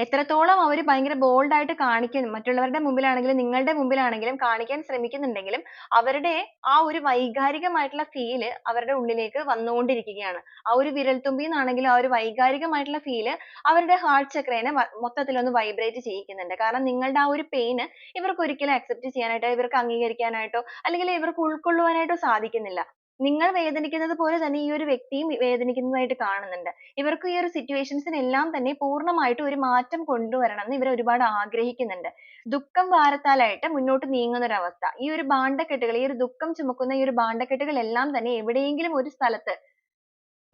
എത്രത്തോളം അവര് ഭയങ്കര bold ആയിട്ട് കാണിക്കും മറ്റുള്ളവരുടെ മുമ്പിലാണെങ്കിലും നിങ്ങളുടെ മുമ്പിലാണെങ്കിലും കാണിക്കാൻ ശ്രമിക്കുന്നുണ്ടെങ്കിലും അവരുടെ ആ ഒരു വൈകാരികമായിട്ടുള്ള feel അവരുടെ ഉള്ളിലേക്ക് വന്നുകൊണ്ടിരിക്കുകയാണ്. ആ ഒരു വിരൽത്തുമ്പിന്നാണെങ്കിലും ആ ഒരു വൈകാരികമായിട്ടുള്ള feel അവരുടെ heart ചക്രേനെ മൊത്തത്തിൽ ഒന്ന് vibrate ചെയ്യിക്കുന്നുണ്ട്. കാരണം നിങ്ങളുടെ ആ ഒരു pain ഇവർക്ക് ഒരിക്കലും accept ചെയ്യാനായിട്ടോ ഇവർക്ക് അംഗീകരിക്കാനായിട്ടോ അല്ലെങ്കിൽ ഇവർക്ക് ഉൾക്കൊള്ളുവാനായിട്ടോ സാധിക്കുന്നില്ല. നിങ്ങൾ വേദനിക്കുന്നത് പോലെ തന്നെ ഈ ഒരു വ്യക്തിയും വേദനിക്കുന്നതായിട്ട് കാണുന്നുണ്ട്. ഇവർക്ക് ഈ ഒരു സിറ്റുവേഷൻസിനെല്ലാം തന്നെ പൂർണ്ണമായിട്ടും ഒരു മാറ്റം കൊണ്ടുവരണം എന്ന് ഇവർ ഒരുപാട് ആഗ്രഹിക്കുന്നുണ്ട്. ദുഃഖം ഭാരത്താലായിട്ട് മുന്നോട്ട് നീങ്ങുന്ന ഒരു അവസ്ഥ. ഈ ഒരു ഭാണ്ഡക്കെട്ടുകൾ ഈ ഒരു ദുഃഖം ചുമക്കുന്ന ഈ ഒരു ഭാണ്ഡക്കെട്ടുകൾ എല്ലാം തന്നെ എവിടെയെങ്കിലും ഒരു സ്ഥലത്ത്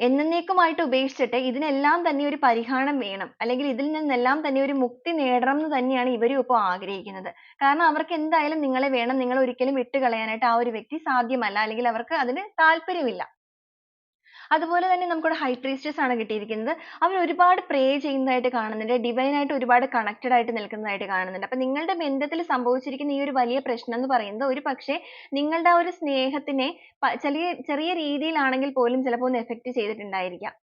എന്നേക്കുമായിട്ട് ഉപേക്ഷിച്ചിട്ട് ഇതിനെല്ലാം തന്നെ ഒരു പരിഹാരം വേണം. അല്ലെങ്കിൽ ഇതിൽ നിന്നെല്ലാം തന്നെ ഒരു മുക്തി നേടണം എന്ന് തന്നെയാണ് ഇവരും ഇപ്പോൾ ആഗ്രഹിക്കുന്നത്. കാരണം അവർക്ക് എന്തായാലും നിങ്ങളെ വേണം. നിങ്ങളെ ഒരിക്കലും വിട്ടുകളയാനായിട്ട് ആ ഒരു വ്യക്തി സാധ്യമല്ല. അല്ലെങ്കിൽ അവർക്ക് അതിന് താല്പര്യമില്ല. അതുപോലെ തന്നെ നമുക്കിവിടെ ഹൈ പ്രീസ്റ്റസ് ആണ് കിട്ടിയിരിക്കുന്നത്. അവർ ഒരുപാട് പ്രേ ചെയ്യുന്നതായിട്ട് കാണുന്നുണ്ട്. ഡിവൈൻ ആയിട്ട് ഒരുപാട് കണക്റ്റഡ് ആയിട്ട് നിൽക്കുന്നതായിട്ട് കാണുന്നുണ്ട്. അപ്പൊ നിങ്ങളുടെ ബന്ധത്തിൽ സംഭവിച്ചിരിക്കുന്ന ഈ ഒരു വലിയ പ്രശ്നം എന്ന് പറയുന്നത് ഒരുപക്ഷേ നിങ്ങളുടെ ആ ഒരു സ്നേഹത്തിനെ ചെറിയ ചെറിയ രീതിയിലാണെങ്കിൽ പോലും ചിലപ്പോൾ ഒന്ന് എഫക്ട് ചെയ്തിട്ടുണ്ടായിരിക്കാം.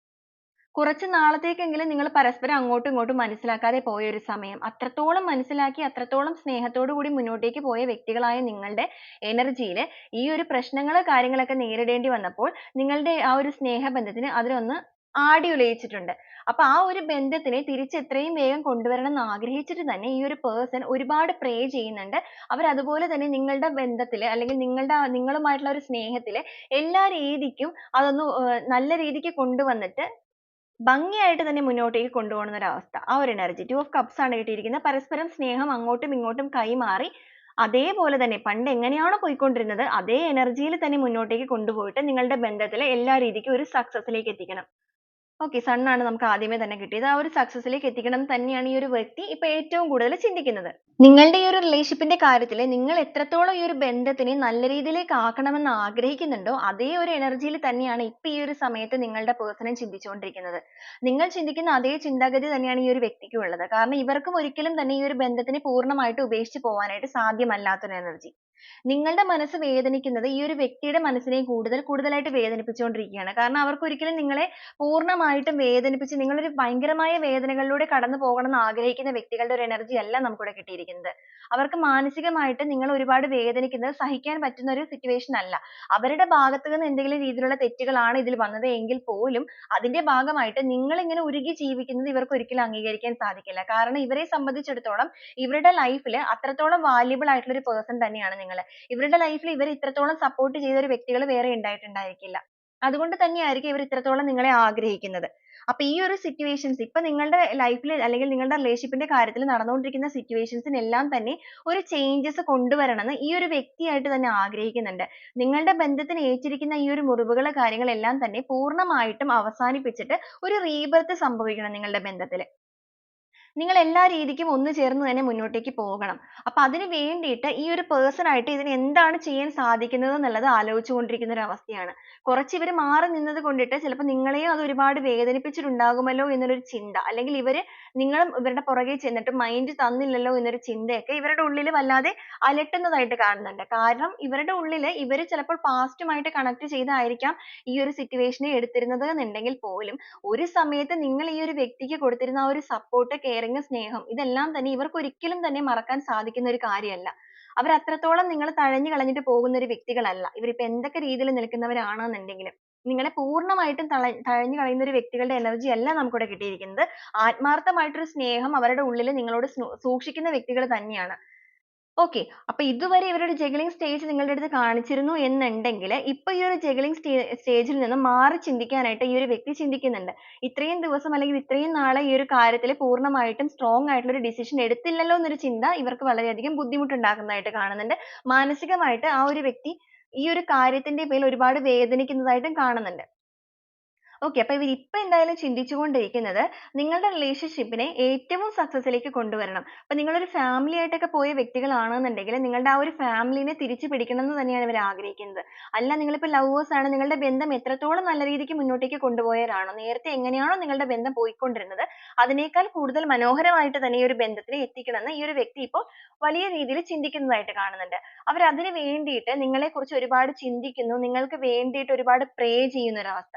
കുറച്ച് നാളത്തേക്കെങ്കിലും നിങ്ങൾ പരസ്പരം അങ്ങോട്ടും ഇങ്ങോട്ടും മനസ്സിലാക്കാതെ പോയ ഒരു സമയം. അത്രത്തോളം മനസ്സിലാക്കി അത്രത്തോളം സ്നേഹത്തോടു കൂടി മുന്നോട്ടേക്ക് പോയ വ്യക്തികളായ നിങ്ങളുടെ എനർജിയിൽ ഈ ഒരു പ്രശ്നങ്ങൾ കാര്യങ്ങളൊക്കെ നേരിടേണ്ടി വന്നപ്പോൾ നിങ്ങളുടെ ആ ഒരു സ്നേഹബന്ധത്തിന് അതിലൊന്ന് ആടി ഉലയിച്ചിട്ടുണ്ട്. അപ്പൊ ആ ഒരു ബന്ധത്തിനെ തിരിച്ച് എത്രയും വേഗം കൊണ്ടുവരണം എന്ന് ആഗ്രഹിച്ചിട്ട് തന്നെ ഈ ഒരു person ഒരുപാട് pray ചെയ്യുന്നുണ്ട്. അവർ അതുപോലെ തന്നെ നിങ്ങളുടെ ബന്ധത്തിൽ അല്ലെങ്കിൽ നിങ്ങളുമായിട്ടുള്ള ഒരു സ്നേഹത്തിൽ എല്ലാ രീതിക്കും അതൊന്ന് നല്ല രീതിക്ക് കൊണ്ടുവന്നിട്ട് ഭംഗിയായിട്ട് തന്നെ മുന്നോട്ടേക്ക് കൊണ്ടുപോകുന്ന ഒരു അവസ്ഥ. ആ ഒരു എനർജി ടു ഓഫ് കപ്സ് ആണ് കിട്ടിയിരിക്കുന്നത്. പരസ്പരം സ്നേഹം അങ്ങോട്ടും ഇങ്ങോട്ടും കൈമാറി അതേപോലെ തന്നെ പണ്ട് എങ്ങനെയാണോ പോയിക്കൊണ്ടിരുന്നത് അതേ എനർജിയിൽ തന്നെ മുന്നോട്ടേക്ക് കൊണ്ടുപോയിട്ട് നിങ്ങളുടെ ബന്ധത്തിൽ എല്ലാ രീതിക്കും ഒരു സക്സസിലേക്ക് എത്തിക്കണം. ഓക്കെ, സൺ ആണ് നമുക്ക് ആദ്യമേ തന്നെ കിട്ടിയത്. ആ ഒരു സക്സസിലേക്ക് എത്തിക്കണം എന്ന് തന്നെയാണ് ഈ ഒരു വ്യക്തി ഇപ്പൊ ഏറ്റവും കൂടുതൽ ചിന്തിക്കുന്നത്. നിങ്ങളുടെ ഈ ഒരു റിലേഷൻഷിപ്പിന്റെ കാര്യത്തിൽ നിങ്ങൾ എത്രത്തോളം ഈ ഒരു ബന്ധത്തിനെ നല്ല രീതിയിലേക്ക് ആക്കണമെന്ന് ആഗ്രഹിക്കുന്നുണ്ടോ അതേ ഒരു എനർജിയിൽ തന്നെയാണ് ഇപ്പൊ ഈ ഒരു സമയത്ത് നിങ്ങളുടെ പേഴ്സണും ചിന്തിച്ചുകൊണ്ടിരിക്കുന്നത്. നിങ്ങൾ ചിന്തിക്കുന്ന അതേ ചിന്താഗതി തന്നെയാണ് ഈ ഒരു വ്യക്തിക്കും ഉള്ളത്. കാരണം ഇവർക്കും ഒരിക്കലും തന്നെ ഈ ഒരു ബന്ധത്തിനെ പൂർണ്ണമായിട്ട് ഉപേക്ഷിച്ച് പോകാനായിട്ട് സാധ്യമല്ലാത്തൊരു എനർജി. നിങ്ങളുടെ മനസ്സ് വേദനിക്കുന്നത് ഈ ഒരു വ്യക്തിയുടെ മനസ്സിനെ കൂടുതലായിട്ട് വേദനിപ്പിച്ചുകൊണ്ടിരിക്കുകയാണ്. കാരണം അവർക്ക് ഒരിക്കലും നിങ്ങളെ പൂർണ്ണമായിട്ടും വേദനിപ്പിച്ച് നിങ്ങളൊരു ഭയങ്കരമായ വേദനകളിലൂടെ കടന്നു പോകണം എന്ന് ആഗ്രഹിക്കുന്ന വ്യക്തികളുടെ ഒരു എനർജി അല്ല നമുക്കിവിടെ കിട്ടിയിരിക്കുന്നത്. അവർക്ക് മാനസികമായിട്ട് നിങ്ങൾ ഒരുപാട് വേദനിക്കുന്നത് സഹിക്കാൻ പറ്റുന്ന ഒരു സിറ്റുവേഷൻ അല്ല. അവരുടെ ഭാഗത്ത് നിന്ന് എന്തെങ്കിലും രീതിയിലുള്ള തെറ്റുകളാണ് ഇതിൽ വന്നത് എങ്കിൽ പോലും അതിന്റെ ഭാഗമായിട്ട് നിങ്ങൾ ഇങ്ങനെ ഉരുകി ജീവിക്കുന്നത് ഇവർക്ക് ഒരിക്കലും അംഗീകരിക്കാൻ സാധിക്കില്ല. കാരണം ഇവരെ സംബന്ധിച്ചിടത്തോളം ഇവരുടെ ലൈഫിൽ അത്രത്തോളം valuable ആയിട്ടുള്ള ഒരു person തന്നെയാണ് നിങ്ങൾ. കാര്യങ്ങൾ. ഇവരുടെ ലൈഫിൽ ഇവർ ഇത്രത്തോളം സപ്പോർട്ട് ചെയ്ത ഒരു വ്യക്തികൾ വേറെ ഉണ്ടായിട്ടുണ്ടായിരിക്കില്ല. അതുകൊണ്ട് തന്നെയായിരിക്കും ഇവർ ഇത്രത്തോളം നിങ്ങളെ ആഗ്രഹിക്കുന്നത്. അപ്പൊ ഈ ഒരു സിറ്റുവേഷൻസ് ഇപ്പൊ നിങ്ങളുടെ ലൈഫിൽ അല്ലെങ്കിൽ നിങ്ങളുടെ റിലേഷൻഷിപ്പിന്റെ കാര്യത്തിൽ നടന്നുകൊണ്ടിരിക്കുന്ന സിറ്റുവേഷൻസിനെല്ലാം തന്നെ ഒരു ചേഞ്ചസ് കൊണ്ടുവരണമെന്ന് ഈ ഒരു വ്യക്തിയായിട്ട് തന്നെ ആഗ്രഹിക്കുന്നുണ്ട്. നിങ്ങളുടെ ബന്ധത്തിന് ഏറ്റിരിക്കുന്ന ഈ ഒരു മുറിവുകൾ കാര്യങ്ങളെല്ലാം തന്നെ പൂർണ്ണമായിട്ടും അവസാനിപ്പിച്ചിട്ട് ഒരു റീബർത്ത് സംഭവിക്കണം നിങ്ങളുടെ ബന്ധത്തിൽ. നിങ്ങൾ എല്ലാ രീതിക്കും ഒന്ന് ചേർന്ന് തന്നെ മുന്നോട്ടേക്ക് പോകണം. അപ്പൊ അതിന് വേണ്ടിയിട്ട് ഈ ഒരു person ആയിട്ട് ഇതിന് എന്താണ് ചെയ്യാൻ സാധിക്കുന്നത് എന്നുള്ളത് ആലോചിച്ചുകൊണ്ടിരിക്കുന്ന ഒരു അവസ്ഥയാണ്. കുറച്ച് ഇവര് മാറി നിന്നത് കൊണ്ടിട്ട് ചിലപ്പോൾ നിങ്ങളെയും അത് ഒരുപാട് വേദനിപ്പിച്ചിട്ടുണ്ടാകുമല്ലോ എന്നൊരു ചിന്ത, അല്ലെങ്കിൽ നിങ്ങളും ഇവരുടെ പുറകെ ചെന്നിട്ട് മൈൻഡ് തന്നില്ലല്ലോ എന്നൊരു ചിന്തയൊക്കെ ഇവരുടെ ഉള്ളിൽ വല്ലാതെ അലട്ടുന്നതായിട്ട് കാണുന്നുണ്ട്. കാരണം ഇവരുടെ ഉള്ളിൽ ഇവര് ചിലപ്പോൾ പാസ്റ്റുമായിട്ട് കണക്ട് ചെയ്തായിരിക്കാം ഈ ഒരു സിറ്റുവേഷനെ എടുത്തിരുന്നത് എന്നുണ്ടെങ്കിൽ പോലും ഒരു സമയത്ത് നിങ്ങൾ ഈ ഒരു വ്യക്തിക്ക് കൊടുത്തിരുന്ന ആ ഒരു സപ്പോർട്ട്, കെയറിങ്, സ്നേഹം ഇതെല്ലാം തന്നെ ഇവർക്ക് ഒരിക്കലും തന്നെ മറക്കാൻ സാധിക്കുന്ന ഒരു കാര്യമല്ല. അവർ അത്രത്തോളം നിങ്ങൾ തഴഞ്ഞു കളഞ്ഞിട്ട് പോകുന്ന ഒരു വ്യക്തികളല്ല. ഇവരിപ്പോ എന്തൊക്കെ രീതിയിൽ നിൽക്കുന്നവരാണെന്നുണ്ടെങ്കിലും നിങ്ങളെ പൂർണ്ണമായിട്ടും തഴഞ്ഞു കളയുന്ന ഒരു വ്യക്തികളുടെ എനർജി അല്ല നമുക്കിവിടെ കിട്ടിയിരിക്കുന്നത്. ആത്മാർത്ഥമായിട്ടൊരു സ്നേഹം അവരുടെ ഉള്ളിൽ നിങ്ങളോട് സൂക്ഷിക്കുന്ന വ്യക്തികൾ തന്നെയാണ്. Okay. അപ്പൊ ഇതുവരെ ഇവരുടെ juggling stage നിങ്ങളുടെ അടുത്ത് കാണിച്ചിരുന്നു എന്നുണ്ടെങ്കിൽ ഇപ്പൊ ഈ ഒരു juggling stage ൽ നിന്ന് മാറി ചിന്തിക്കാനായിട്ട് ഈ ഒരു വ്യക്തി ചിന്തിക്കുന്നുണ്ട്. ഇത്രയും ദിവസം അല്ലെങ്കിൽ ഇത്രയും നാളെ ഈ ഒരു കാര്യത്തിൽ പൂർണ്ണമായിട്ടും strong ആയിട്ടുള്ള ഒരു decision എടുത്തില്ലല്ലോ എന്നൊരു ചിന്ത ഇവർക്ക് വളരെയധികം ബുദ്ധിമുട്ടുണ്ടാക്കുന്നതായിട്ട് കാണുന്നുണ്ട്. മാനസികമായിട്ട് ആ ഒരു വ്യക്തി ഈ ഒരു കാര്യത്തിന്റെ പേരിൽ ഒരുപാട് വേദനിക്കുന്നതായിട്ടും കാണുന്നുണ്ട്. Okay. അപ്പൊ ഇപ്പൊ എന്തായാലും ചിന്തിച്ചുകൊണ്ടിരിക്കുന്നത് നിങ്ങളുടെ റിലേഷൻഷിപ്പിനെ ഏറ്റവും സക്സസിലേക്ക് കൊണ്ടുവരണം. അപ്പൊ നിങ്ങളൊരു ഫാമിലി ആയിട്ടൊക്കെ പോയ വ്യക്തികളാണെന്നുണ്ടെങ്കിൽ നിങ്ങളുടെ ആ ഒരു ഫാമിലിനെ തിരിച്ചു പിടിക്കണം എന്ന് തന്നെയാണ് ഇവർ ആഗ്രഹിക്കുന്നത്. അല്ല നിങ്ങളിപ്പോ ലവേഴ്സ് ആണ്, നിങ്ങളുടെ ബന്ധം എത്രത്തോളം നല്ല രീതിക്ക് മുന്നോട്ടേക്ക് കൊണ്ടുപോയവരാണോ, നേരത്തെ എങ്ങനെയാണോ നിങ്ങളുടെ ബന്ധം പോയിക്കൊണ്ടിരുന്നത് അതിനേക്കാൾ കൂടുതൽ മനോഹരമായിട്ട് തന്നെ ഈ ഒരു ബന്ധത്തിനെ എത്തിക്കണമെന്ന് ഈ ഒരു വ്യക്തി ഇപ്പോൾ വലിയ രീതിയിൽ ചിന്തിക്കുന്നതായിട്ട് കാണുന്നുണ്ട്. അവർ അതിന് വേണ്ടിയിട്ട് നിങ്ങളെ കുറിച്ച് ഒരുപാട് ചിന്തിക്കുന്നു, നിങ്ങൾക്ക് വേണ്ടിയിട്ട് ഒരുപാട് പ്രേ ചെയ്യുന്ന ഒരു അവസ്ഥ.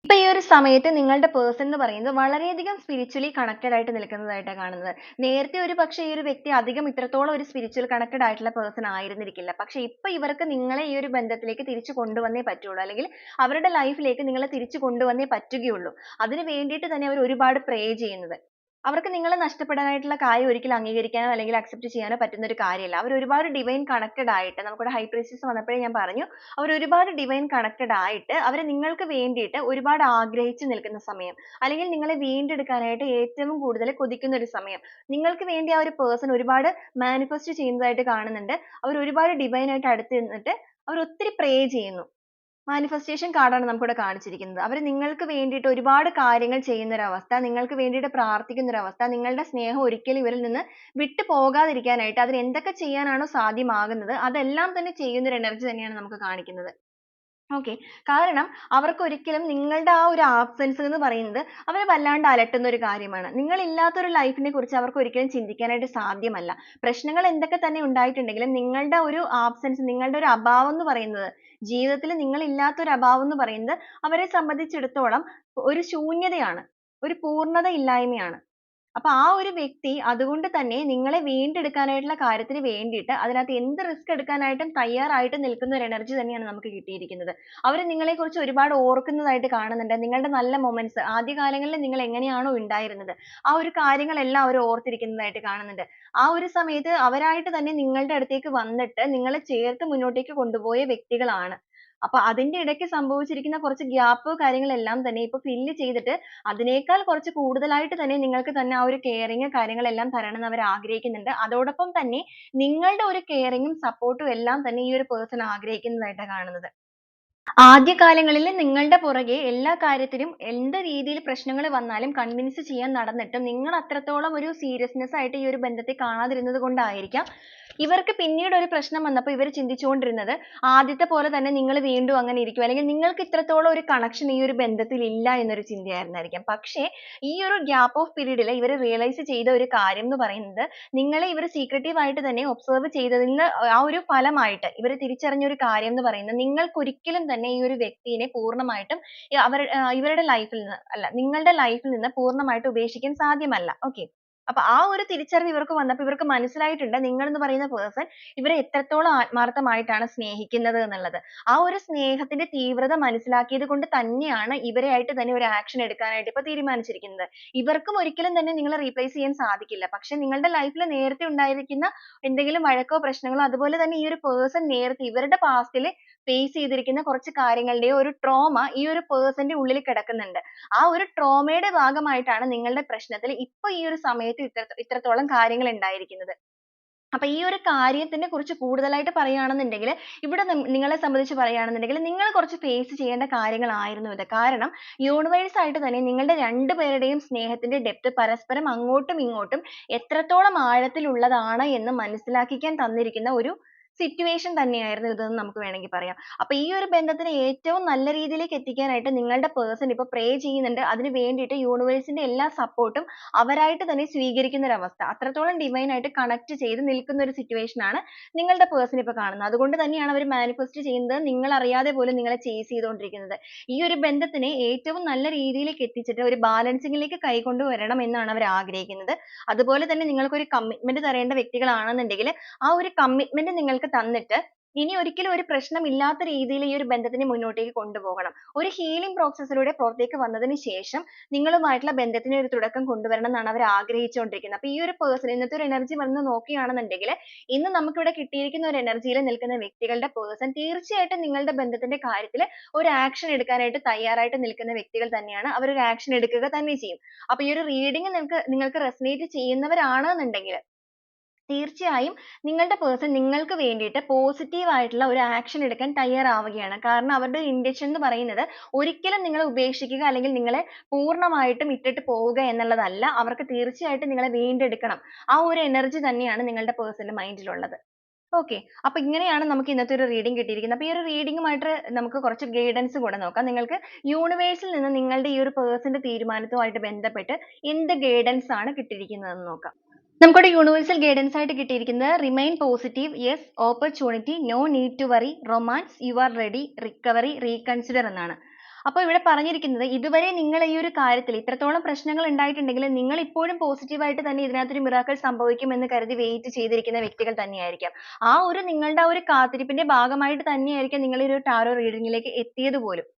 ഇപ്പൊ ഈ ഒരു സമയത്ത് നിങ്ങളുടെ person എന്ന് പറയുന്നത് വളരെയധികം spiritually connected ആയിട്ട് നിൽക്കുന്നതായിട്ടാണ് കാണുന്നത്. നേരത്തെ ഒരു പക്ഷേ ഈ ഒരു വ്യക്തി അധികം ഇത്രത്തോളം ഒരു spiritual connected ആയിട്ടുള്ള person ആയിരുന്നിരിക്കില്ല. പക്ഷേ ഇപ്പൊ ഇവർക്ക് നിങ്ങളെ ഈ ഒരു ബന്ധത്തിലേക്ക് തിരിച്ചു കൊണ്ടുവന്നേ പറ്റുള്ളൂ, അല്ലെങ്കിൽ അവരുടെ ലൈഫിലേക്ക് നിങ്ങളെ തിരിച്ചു കൊണ്ടുവന്നേ പറ്റുകയുള്ളൂ. അതിന് വേണ്ടിയിട്ട് തന്നെ അവർ ഒരുപാട് pray ചെയ്യുന്നത്. അവർക്ക് നിങ്ങളെ നഷ്ടപ്പെടാനായിട്ടുള്ള കാര്യം ഒരിക്കലും അംഗീകരിക്കാനോ അല്ലെങ്കിൽ accept ചെയ്യാനോ പറ്റുന്ന ഒരു കാര്യമല്ല. അവർ ഒരുപാട് divine connected ആയിട്ട്, നമുക്കിവിടെ high priestess വന്നപ്പോഴേ ഞാൻ പറഞ്ഞു, അവർ ഒരുപാട് divine connected ആയിട്ട് അവർ നിങ്ങൾക്ക് വേണ്ടിയിട്ട് ഒരുപാട് ആഗ്രഹിച്ചു നിൽക്കുന്ന സമയം, അല്ലെങ്കിൽ നിങ്ങളെ വീണ്ടെടുക്കാനായിട്ട് ഏറ്റവും കൂടുതൽ കൊതിക്കുന്ന ഒരു സമയം. നിങ്ങൾക്ക് വേണ്ടി ആ ഒരു person ഒരുപാട് manifest ചെയ്യുന്നതായിട്ട് കാണുന്നുണ്ട്. അവർ ഒരുപാട് divine ആയിട്ട് അടുത്ത് നിന്നിട്ട് അവർ ഒത്തിരി pray ചെയ്യുന്നു. മാനിഫെസ്റ്റേഷൻ കാർഡാണ് നമുക്കിവിടെ കാണിച്ചിരിക്കുന്നത്. അവർ നിങ്ങൾക്ക് വേണ്ടിയിട്ട് ഒരുപാട് കാര്യങ്ങൾ ചെയ്യുന്ന ഒരു അവസ്ഥ, നിങ്ങൾക്ക് വേണ്ടിയിട്ട് പ്രാർത്ഥിക്കുന്ന ഒരു അവസ്ഥ, നിങ്ങളുടെ സ്നേഹം ഒരിക്കലും ഇവരിൽ നിന്ന് വിട്ടു പോകാതിരിക്കാനായിട്ട് അതിന് എന്തൊക്കെ ചെയ്യാനാണോ സാധ്യമാകുന്നത് അതെല്ലാം തന്നെ ചെയ്യുന്ന ഒരു എനർജി തന്നെയാണ് നമുക്ക് കാണിക്കുന്നത്. Okay. കാരണം അവർക്ക് ഒരിക്കലും നിങ്ങളുടെ ആ ഒരു absence എന്ന് പറയുന്നത് അവരെ വല്ലാണ്ട് അലട്ടുന്ന ഒരു കാര്യമാണ്. നിങ്ങൾ ഇല്ലാത്ത ഒരു life നെ കുറിച്ച് അവർക്ക് ഒരിക്കലും ചിന്തിക്കാനായിട്ട് സാധ്യമല്ല. പ്രശ്നങ്ങൾ എന്തൊക്കെ തന്നെ ഉണ്ടായിട്ടുണ്ടെങ്കിലും നിങ്ങളുടെ ഒരു absence, നിങ്ങളുടെ ഒരു അഭാവം എന്ന് പറയുന്നത്, ജീവിതത്തിൽ നിങ്ങൾ ഇല്ലാത്ത ഒരു അഭാവം എന്ന് പറയുന്നത് അവരെ സംബന്ധിച്ചിടത്തോളം ഒരു ശൂന്യതയാണ്, ഒരു പൂർണ്ണത ഇല്ലായ്മയാണ്. അപ്പൊ ആ ഒരു വ്യക്തി അതുകൊണ്ട് തന്നെ നിങ്ങളെ വീണ്ടെടുക്കാനായിട്ടുള്ള കാര്യത്തിന് വേണ്ടിയിട്ട് അതിനകത്ത് എന്ത് risk എടുക്കാനായിട്ടും തയ്യാറായിട്ട് നിൽക്കുന്ന ഒരു energy തന്നെയാണ് നമുക്ക് കിട്ടിയിരിക്കുന്നത്. അവർ നിങ്ങളെക്കുറിച്ച് ഒരുപാട് ഓർക്കുന്നതായിട്ട് കാണുന്നുണ്ട്. നിങ്ങളുടെ നല്ല moments, ആദ്യകാലങ്ങളിൽ നിങ്ങൾ എങ്ങനെയാണോ ഉണ്ടായിരുന്നത് ആ ഒരു കാര്യങ്ങളെല്ലാം അവർ ഓർത്തിരിക്കുന്നതായിട്ട് കാണുന്നുണ്ട്. ആ ഒരു സമയത്ത് അവരായിട്ട് തന്നെ നിങ്ങളുടെ അടുത്തേക്ക് വന്നിട്ട് നിങ്ങളെ ചേർത്ത് മുന്നോട്ടേക്ക് കൊണ്ടുപോയ വ്യക്തികളാണ്. അപ്പൊ അതിന്റെ ഇടയ്ക്ക് സംഭവിച്ചിരിക്കുന്ന കുറച്ച് gap കാര്യങ്ങളെല്ലാം തന്നെ ഇപ്പൊ fill ചെയ്തിട്ട് അതിനേക്കാൾ കുറച്ച് കൂടുതലായിട്ട് തന്നെ നിങ്ങൾക്ക് തന്നെ ആ ഒരു caring കാര്യങ്ങളെല്ലാം തരണം എന്ന് അവർ ആഗ്രഹിക്കുന്നുണ്ട്. അതോടൊപ്പം തന്നെ നിങ്ങളുടെ ഒരു caring ഉം support ഉം എല്ലാം തന്നെ ഈ ഒരു person ആഗ്രഹിക്കുന്നതായിട്ടാണ് കാണുന്നത്. ആദ്യകാലങ്ങളിൽ നിങ്ങളുടെ പുറകെ എല്ലാ കാര്യത്തിനും എന്ത് രീതിയിൽ പ്രശ്നങ്ങൾ വന്നാലും convince ചെയ്യാൻ നടന്നിട്ടും നിങ്ങൾ അത്രത്തോളം ഒരു seriousness ആയിട്ട് ഈ ഒരു ബന്ധത്തെ കാണാതിരുന്നത് കൊണ്ടായിരിക്കാം ഇവർക്ക് പിന്നീട് ഒരു പ്രശ്നം വന്നപ്പോൾ ഇവർ ചിന്തിച്ചുകൊണ്ടിരുന്നത് ആദ്യത്തെ പോലെ തന്നെ നിങ്ങൾ വീണ്ടും അങ്ങനെ ഇരിക്കും, അല്ലെങ്കിൽ നിങ്ങൾക്ക് ഇത്രത്തോളം ഒരു connection ഈ ഒരു ബന്ധത്തിൽ ഇല്ല എന്നൊരു ചിന്തയായിരുന്നായിരിക്കാം. പക്ഷേ ഈ ഒരു gap of period ൽ ഇവർ realize ചെയ്ത ഒരു കാര്യം എന്ന് പറയുന്നത് നിങ്ങളെ ഇവർ secretive ആയിട്ട് തന്നെ observe ചെയ്തതിന് ആ ഒരു ഫലമായിട്ട് ഇവർ തിരിച്ചറിഞ്ഞ ഒരു കാര്യം എന്ന് പറയുന്നത് നിങ്ങൾക്ക് ഒരിക്കലും തന്നെ ഈ ഒരു വ്യക്തിയെ പൂർണ്ണമായിട്ടും ഇവരുടെ ലൈഫിൽ നിന്ന് അല്ല, നിങ്ങളുടെ ലൈഫിൽ നിന്ന് പൂർണ്ണമായിട്ട് ഉപേക്ഷിക്കാൻ സാധ്യമല്ല. Okay. അപ്പൊ ആ ഒരു തിരിച്ചറിവ് ഇവർക്ക് വന്നപ്പോൾ ഇവർക്ക് മനസ്സിലായിട്ടുണ്ട് നിങ്ങൾ എന്ന് പറയുന്ന പേഴ്സൺ ഇവരെ എത്രത്തോളം ആത്മാർത്ഥമായിട്ടാണ് സ്നേഹിക്കുന്നത് എന്നുള്ളത്. ആ ഒരു സ്നേഹത്തിന്റെ തീവ്രത മനസ്സിലാക്കിയത് കൊണ്ട് തന്നെയാണ് ഇവരെയായിട്ട് തന്നെ ഒരു ആക്ഷൻ എടുക്കാനായിട്ട് ഇപ്പൊ തീരുമാനിച്ചിരിക്കുന്നത്. ഇവർക്കും ഒരിക്കലും തന്നെ നിങ്ങളെ റീപ്ലേസ് ചെയ്യാൻ സാധിക്കില്ല. പക്ഷെ നിങ്ങളുടെ ലൈഫിൽ നേരത്തെ ഉണ്ടായിരിക്കുന്ന എന്തെങ്കിലും വഴക്കോ പ്രശ്നങ്ങളോ അതുപോലെ തന്നെ ഈ ഒരു പേഴ്സൺ നേരത്തെ ഇവരുടെ പാസ്റ്റിൽ ഫേസ് ചെയ്തിരിക്കുന്ന കുറച്ച് കാര്യങ്ങളുടെയോ ഒരു ട്രോമ ഈ ഒരു പേഴ്സന്റെ ഉള്ളിൽ കിടക്കുന്നുണ്ട്. ആ ഒരു ട്രോമയുടെ ഭാഗമായിട്ടാണ് നിങ്ങളുടെ പ്രശ്നത്തിൽ ഇപ്പൊ ഈ ഒരു സമയത്ത് ഇത്രത്തോളം കാര്യങ്ങൾ ഉണ്ടായിരിക്കുന്നത്. അപ്പൊ ഈ ഒരു കാര്യത്തിനെ കുറിച്ച് കൂടുതലായിട്ട് പറയുകയാണെന്നുണ്ടെങ്കിൽ ഇവിടെ നിങ്ങളെ സംബന്ധിച്ച് പറയുകയാണെന്നുണ്ടെങ്കിൽ നിങ്ങൾ കുറച്ച് ഫേസ് ചെയ്യേണ്ട കാര്യങ്ങളായിരുന്നു ഇത്. കാരണം യൂണിവേഴ്സ് ആയിട്ട് തന്നെ നിങ്ങളുടെ രണ്ടുപേരുടെയും സ്നേഹത്തിന്റെ ഡെപ്ത് പരസ്പരം അങ്ങോട്ടും ഇങ്ങോട്ടും എത്രത്തോളം ആഴത്തിലുള്ളതാണ് എന്ന് മനസ്സിലാക്കിക്കാൻ തന്നിരിക്കുന്ന ഒരു സിറ്റുവേഷൻ തന്നെയായിരുന്നു ഇതെന്ന് നമുക്ക് വേണമെങ്കിൽ പറയാം. അപ്പൊ ഈ ഒരു ബന്ധത്തിനെ ഏറ്റവും നല്ല രീതിയിലേക്ക് എത്തിക്കാനായിട്ട് നിങ്ങളുടെ പേഴ്സൺ ഇപ്പൊ പ്രേ ചെയ്യുന്നുണ്ട്. അതിന് വേണ്ടിയിട്ട് യൂണിവേഴ്സിന്റെ എല്ലാ സപ്പോർട്ടും അവരായിട്ട് തന്നെ സ്വീകരിക്കുന്ന ഒരു അവസ്ഥ. അത്രത്തോളം ഡിവൈൻ ആയിട്ട് കണക്ട് ചെയ്ത് നിൽക്കുന്ന ഒരു സിറ്റുവേഷൻ ആണ് നിങ്ങളുടെ പേഴ്സൺ ഇപ്പൊ കാണുന്നത്. അതുകൊണ്ട് തന്നെയാണ് അവർ മാനിഫെസ്റ്റ് ചെയ്യുന്നത് നിങ്ങൾ അറിയാതെ പോലും നിങ്ങളെ ചേസ് ചെയ്തുകൊണ്ടിരിക്കുന്നത്. ഈ ഒരു ബന്ധത്തിനെ ഏറ്റവും നല്ല രീതിയിലേക്ക് എത്തിച്ചിട്ട് ഒരു ബാലൻസിംഗിലേക്ക് കൈകൊണ്ടുവരണം എന്നാണ് അവർ ആഗ്രഹിക്കുന്നത്. അതുപോലെ തന്നെ നിങ്ങൾക്ക് ഒരു കമ്മിറ്റ്മെന്റ് തരേണ്ട വ്യക്തികളാണെന്നുണ്ടെങ്കിൽ ആ ഒരു കമ്മിറ്റ്മെന്റ് നിങ്ങൾക്ക് തന്നിട്ട് ഇനി ഒരിക്കലും ഒരു പ്രശ്നമില്ലാത്ത രീതിയിൽ ഈ ഒരു ബന്ധത്തിനെ മുന്നോട്ടേക്ക് കൊണ്ടുപോകണം. ഒരു ഹീലിംഗ് പ്രോസസ്സിലൂടെ പുറത്തേക്ക് വന്നതിന് ശേഷം നിങ്ങളുമായിട്ടുള്ള ബന്ധത്തിന് ഒരു തുടക്കം കൊണ്ടുവരണം എന്നാണ് അവർ ആഗ്രഹിച്ചുകൊണ്ടിരിക്കുന്നത്. അപ്പൊ ഈ ഒരു പേഴ്സൺ ഇന്നത്തെ ഒരു എനർജി വന്ന് നോക്കുകയാണെന്നുണ്ടെങ്കിൽ ഇന്ന് നമുക്കിവിടെ കിട്ടിയിരിക്കുന്ന ഒരു എനർജിയിൽ നിൽക്കുന്ന വ്യക്തികളുടെ പേഴ്സൺ തീർച്ചയായിട്ടും നിങ്ങളുടെ ബന്ധത്തിന്റെ കാര്യത്തിൽ ഒരു ആക്ഷൻ എടുക്കാനായിട്ട് തയ്യാറായിട്ട് നിൽക്കുന്ന വ്യക്തികൾ തന്നെയാണ്. അവർ ഒരു ആക്ഷൻ എടുക്കുക തന്നെ ചെയ്യും. അപ്പൊ ഈ ഒരു റീഡിംഗ് നിങ്ങൾക്ക് റെസനേറ്റ് ചെയ്യുന്നവരാണെന്നുണ്ടെങ്കിൽ തീർച്ചയായും നിങ്ങളുടെ പേഴ്സൺ നിങ്ങൾക്ക് വേണ്ടിയിട്ട് പോസിറ്റീവ് ആയിട്ടുള്ള ഒരു ആക്ഷൻ എടുക്കാൻ തയ്യാറാവുകയാണ്. കാരണം അവരുടെ ഇന്റൻഷൻ എന്ന് പറയുന്നത് ഒരിക്കലും നിങ്ങളെ ഉപേക്ഷിക്കുക അല്ലെങ്കിൽ നിങ്ങളെ പൂർണ്ണമായിട്ടും ഇട്ടിട്ട് പോവുക എന്നുള്ളതല്ല. അവർക്ക് തീർച്ചയായിട്ടും നിങ്ങളെ വീണ്ടെടുക്കണം. ആ ഒരു എനർജി തന്നെയാണ് നിങ്ങളുടെ പേഴ്സന്റെ മൈൻഡിലുള്ളത്. ഓക്കെ, അപ്പൊ ഇങ്ങനെയാണ് നമുക്ക് ഇന്നത്തെ ഒരു റീഡിംഗ് കിട്ടിയിരിക്കുന്നത്. അപ്പൊ ഈ ഒരു റീഡിംഗുമായിട്ട് നമുക്ക് കുറച്ച് ഗൈഡൻസ് കൂടെ നോക്കാം. നിങ്ങൾക്ക് യൂണിവേഴ്സിൽ നിന്ന് നിങ്ങളുടെ ഈ ഒരു പേഴ്സന്റെ തീരുമാനവുമായിട്ട് ബന്ധപ്പെട്ട് എന്ത് ഗൈഡൻസ് ആണ് കിട്ടിയിരിക്കുന്നതെന്ന് നോക്കാം. നമുക്കിവിടെ യൂണിവേഴ്സൽ ഗൈഡൻസ് ആയിട്ട് കിട്ടിയിരിക്കുന്നത് remain positive, yes, opportunity, no need to worry, romance, you are ready, recovery, reconsider എന്നാണ്. അപ്പോൾ ഇവിടെ പറഞ്ഞിരിക്കുന്നത് ഇതുവരെ നിങ്ങൾ ഈ ഒരു കാര്യത്തിൽ ഇത്രത്തോളം പ്രശ്നങ്ങൾ ഉണ്ടായിട്ടുണ്ടെങ്കിൽ നിങ്ങൾ ഇപ്പോഴും പോസിറ്റീവായിട്ട് തന്നെ ഇതിനകത്തൊരു മിറാക്കിൾ സംഭവിക്കും എന്ന് കരുതി വെയിറ്റ് ചെയ്തിരിക്കുന്ന വ്യക്തികൾ തന്നെയായിരിക്കാം. ആ ഒരു നിങ്ങളുടെ ആ ഒരു കാത്തിരിപ്പിന്റെ ഭാഗമായിട്ട് തന്നെയായിരിക്കാം നിങ്ങൾ ഈ ഒരു ടാരോ റീഡിങ്ങിലേക്ക് എത്തിയത് പോലും.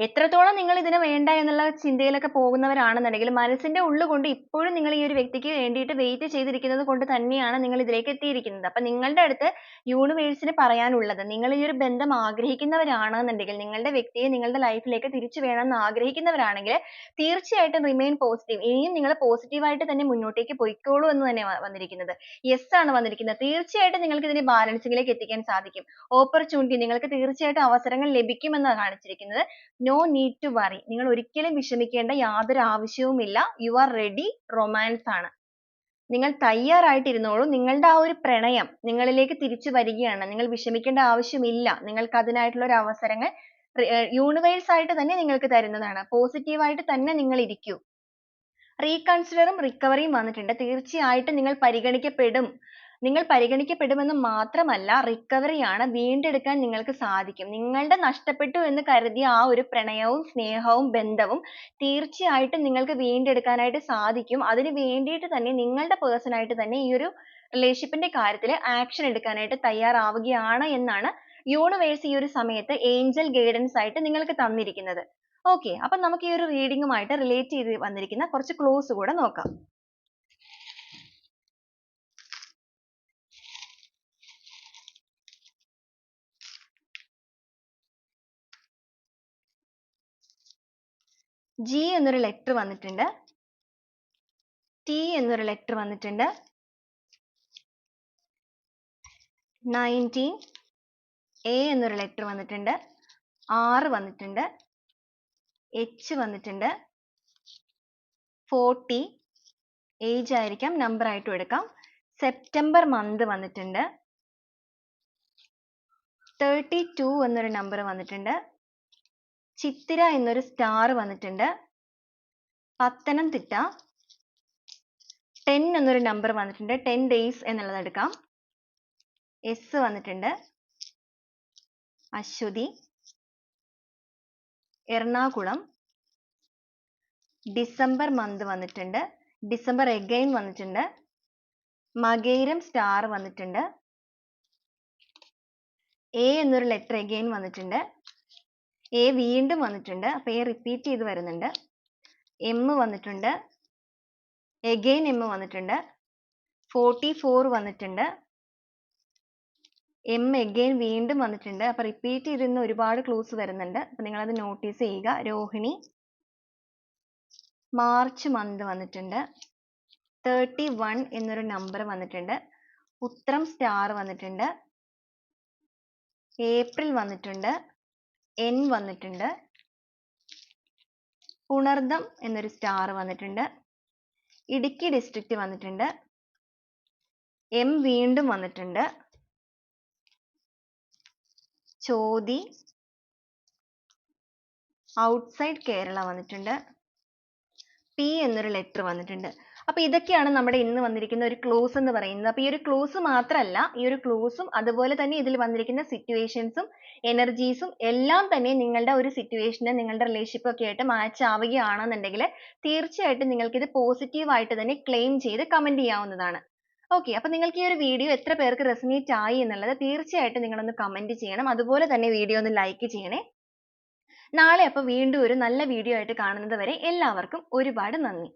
എത്രത്തോളം നിങ്ങൾ ഇതിന് വേണ്ട എന്നുള്ള ചിന്തയിലൊക്കെ പോകുന്നവരാണെന്നുണ്ടെങ്കിൽ മനസ്സിന്റെ ഉള്ളുകൊണ്ട് ഇപ്പോഴും നിങ്ങൾ ഈ ഒരു വ്യക്തിക്ക് വേണ്ടിയിട്ട് വെയിറ്റ് ചെയ്തിരിക്കുന്നത് കൊണ്ട് തന്നെയാണ് നിങ്ങൾ ഇതിലേക്ക് എത്തിയിരിക്കുന്നത്. അപ്പൊ നിങ്ങളുടെ അടുത്ത് യൂണിവേഴ്സിന് പറയാനുള്ളത് നിങ്ങൾ ഈ ഒരു ബന്ധം ആഗ്രഹിക്കുന്നവരാണെന്നുണ്ടെങ്കിൽ നിങ്ങളുടെ വ്യക്തിയെ നിങ്ങളുടെ ലൈഫിലേക്ക് തിരിച്ചു വേണമെന്ന് ആഗ്രഹിക്കുന്നവരാണെങ്കിൽ തീർച്ചയായിട്ടും റിമെയിൻ പോസിറ്റീവ്. ഇനിയും നിങ്ങൾ പോസിറ്റീവായിട്ട് തന്നെ മുന്നോട്ടേക്ക് പോയിക്കോളൂ എന്ന് തന്നെ വന്നിരിക്കുന്നത്. യെസ് ആണ് വന്നിരിക്കുന്നത്. തീർച്ചയായിട്ടും നിങ്ങൾക്ക് ഇതിനെ ബാലൻസിംഗിലേക്ക് എത്തിക്കാൻ സാധിക്കും. ഓപ്പർച്യൂണിറ്റി നിങ്ങൾക്ക് തീർച്ചയായിട്ടും അവസരങ്ങൾ ലഭിക്കുമെന്നാണ് കാണിച്ചിരിക്കുന്നത്. നോ നീഡ് ടു വറി, നിങ്ങൾ ഒരിക്കലും വിഷമിക്കേണ്ട യാതൊരു ആവശ്യവുമില്ല. യു ആർ റെഡി, റൊമാൻസ് ആണ്. നിങ്ങൾ തയ്യാറായിട്ടിരുന്നോളൂ. നിങ്ങളുടെ ആ ഒരു പ്രണയം നിങ്ങളിലേക്ക് തിരിച്ചു വരികയാണ്. നിങ്ങൾ വിഷമിക്കേണ്ട ആവശ്യമില്ല. നിങ്ങൾക്ക് അതിനായിട്ടുള്ള ഒരു അവസരങ്ങൾ യൂണിവേഴ്സ് ആയിട്ട് തന്നെ നിങ്ങൾക്ക് തരുന്നതാണ്. പോസിറ്റീവായിട്ട് തന്നെ നിങ്ങൾ ഇരിക്കൂ. റീകൺസിഡറും റിക്കവറിയും വന്നിട്ടുണ്ട്. തീർച്ചയായിട്ടും നിങ്ങൾ പരിഗണിക്കപ്പെടും. നിങ്ങൾ പരിഗണിക്കപ്പെടുമെന്ന് മാത്രമല്ല റിക്കവറി ആണ്, വീണ്ടെടുക്കാൻ നിങ്ങൾക്ക് സാധിക്കും. നിങ്ങളുടെ നഷ്ടപ്പെട്ടു എന്ന് കരുതിയ ആ ഒരു പ്രണയവും സ്നേഹവും ബന്ധവും തീർച്ചയായിട്ടും നിങ്ങൾക്ക് വീണ്ടെടുക്കാനായിട്ട് സാധിക്കും. അതിന് വേണ്ടിയിട്ട് തന്നെ നിങ്ങളുടെ പേഴ്സൺ ആയിട്ട് തന്നെ ഈ ഒരു റിലേഷൻഷിപ്പിന്റെ കാര്യത്തിൽ ആക്ഷൻ എടുക്കാനായിട്ട് തയ്യാറാവുകയാണ് എന്നാണ് യൂണിവേഴ്സ് ഈ ഒരു സമയത്ത് ഏഞ്ചൽ ഗൈഡൻസ് ആയിട്ട് നിങ്ങൾക്ക് തന്നിരിക്കുന്നത്. ഓക്കെ, അപ്പൊ നമുക്ക് ഈ ഒരു റീഡിങ്ങുമായിട്ട് റിലേറ്റ് ചെയ്ത് വന്നിരിക്കുന്ന കുറച്ച് ക്ലോസ് കൂടെ നോക്കാം. ജി എന്നൊരു ലെറ്റർ വന്നിട്ടുണ്ട്. ടി എന്നൊരു ലെറ്റർ വന്നിട്ടുണ്ട്. 19 എ എന്നൊരു ലെറ്റർ വന്നിട്ടുണ്ട്. R വന്നിട്ടുണ്ട്. H വന്നിട്ടുണ്ട്. 40 ഏജ് ആയിരിക്കാം, നമ്പർ ആയിട്ടും എടുക്കാം. സെപ്റ്റംബർ മന്ത് വന്നിട്ടുണ്ട്. 32 എന്നൊരു നമ്പർ വന്നിട്ടുണ്ട്. ചിത്തിര എന്നൊരു സ്റ്റാർ വന്നിട്ടുണ്ട്. പത്തനംതിട്ട 10 എന്നൊരു നമ്പർ വന്നിട്ടുണ്ട്. 10 days എന്നുള്ളത് എടുക്കാം. S വന്നിട്ടുണ്ട്. അശ്വതി എറണാകുളം ഡിസംബർ മന്ത് വന്നിട്ടുണ്ട്. ഡിസംബർ എഗെയിൻ വന്നിട്ടുണ്ട്. മകയിരം സ്റ്റാർ വന്നിട്ടുണ്ട്. എ എന്നൊരു ലെറ്റർ എഗെയിൻ വന്നിട്ടുണ്ട്. എ വീണ്ടും വന്നിട്ടുണ്ട്. അപ്പൊ എ റിപ്പീറ്റ് ചെയ്ത് വരുന്നുണ്ട്. എം വന്നിട്ടുണ്ട്. എഗെയിൻ എം വന്നിട്ടുണ്ട്. 44 വന്നിട്ടുണ്ട്. എം എഗെയിൻ വീണ്ടും വന്നിട്ടുണ്ട്. അപ്പൊ റിപ്പീറ്റ് ചെയ്തിരുന്ന ഒരുപാട് ക്ലൂസ് വരുന്നുണ്ട്. അപ്പൊ നിങ്ങൾ അത് നോട്ടീസ് ചെയ്യുക. രോഹിണി മാർച്ച് മന്ത് വന്നിട്ടുണ്ട്. 31 എന്നൊരു നമ്പർ വന്നിട്ടുണ്ട്. ഉത്രം സ്റ്റാർ വന്നിട്ടുണ്ട്. ഏപ്രിൽ വന്നിട്ടുണ്ട്. എൻ വന്നിട്ടുണ്ട്. പുണർദം എന്നൊരു സ്റ്റാർ വന്നിട്ടുണ്ട്. ഇടുക്കി ഡിസ്ട്രിക്റ്റ് വന്നിട്ടുണ്ട്. എം വീണ്ടും വന്നിട്ടുണ്ട്. ചോതി ഔട്ട്സൈഡ് കേരള വന്നിട്ടുണ്ട്. പി എന്നൊരു ലെറ്റർ വന്നിട്ടുണ്ട്. അപ്പൊ ഇതൊക്കെയാണ് നമ്മുടെ ഇന്ന് വന്നിരിക്കുന്ന ഒരു ക്ലൂസ് എന്ന് പറയുന്നത്. അപ്പൊ ഈ ഒരു ക്ലൂസ് മാത്രമല്ല, ഈ ഒരു ക്ലൂസും അതുപോലെ തന്നെ ഇതിൽ വന്നിരിക്കുന്ന സിറ്റുവേഷൻസും എനർജീസും എല്ലാം തന്നെ നിങ്ങളുടെ ഒരു സിറ്റുവേഷന് നിങ്ങളുടെ റിലേഷൻഷിപ്പ് ഒക്കെ ആയിട്ട് മാച്ച് ആവുകയാണെന്നുണ്ടെങ്കിൽ തീർച്ചയായിട്ടും നിങ്ങൾക്ക് ഇത് പോസിറ്റീവ് ആയിട്ട് തന്നെ ക്ലെയിം ചെയ്ത് കമന്റ് ചെയ്യാവുന്നതാണ്. ഓക്കെ, അപ്പൊ നിങ്ങൾക്ക് ഈ ഒരു വീഡിയോ എത്ര പേർക്ക് റെസനേറ്റ് ആയി എന്നുള്ളത് തീർച്ചയായിട്ടും നിങ്ങളൊന്ന് കമന്റ് ചെയ്യണം. അതുപോലെ തന്നെ വീഡിയോ ഒന്ന് ലൈക്ക് ചെയ്യണേ. നാളെ അപ്പോൾ വീണ്ടും ഒരു നല്ല വീഡിയോ ആയിട്ട് കാണുന്നത് വരെ എല്ലാവർക്കും ഒരുപാട് നന്ദി.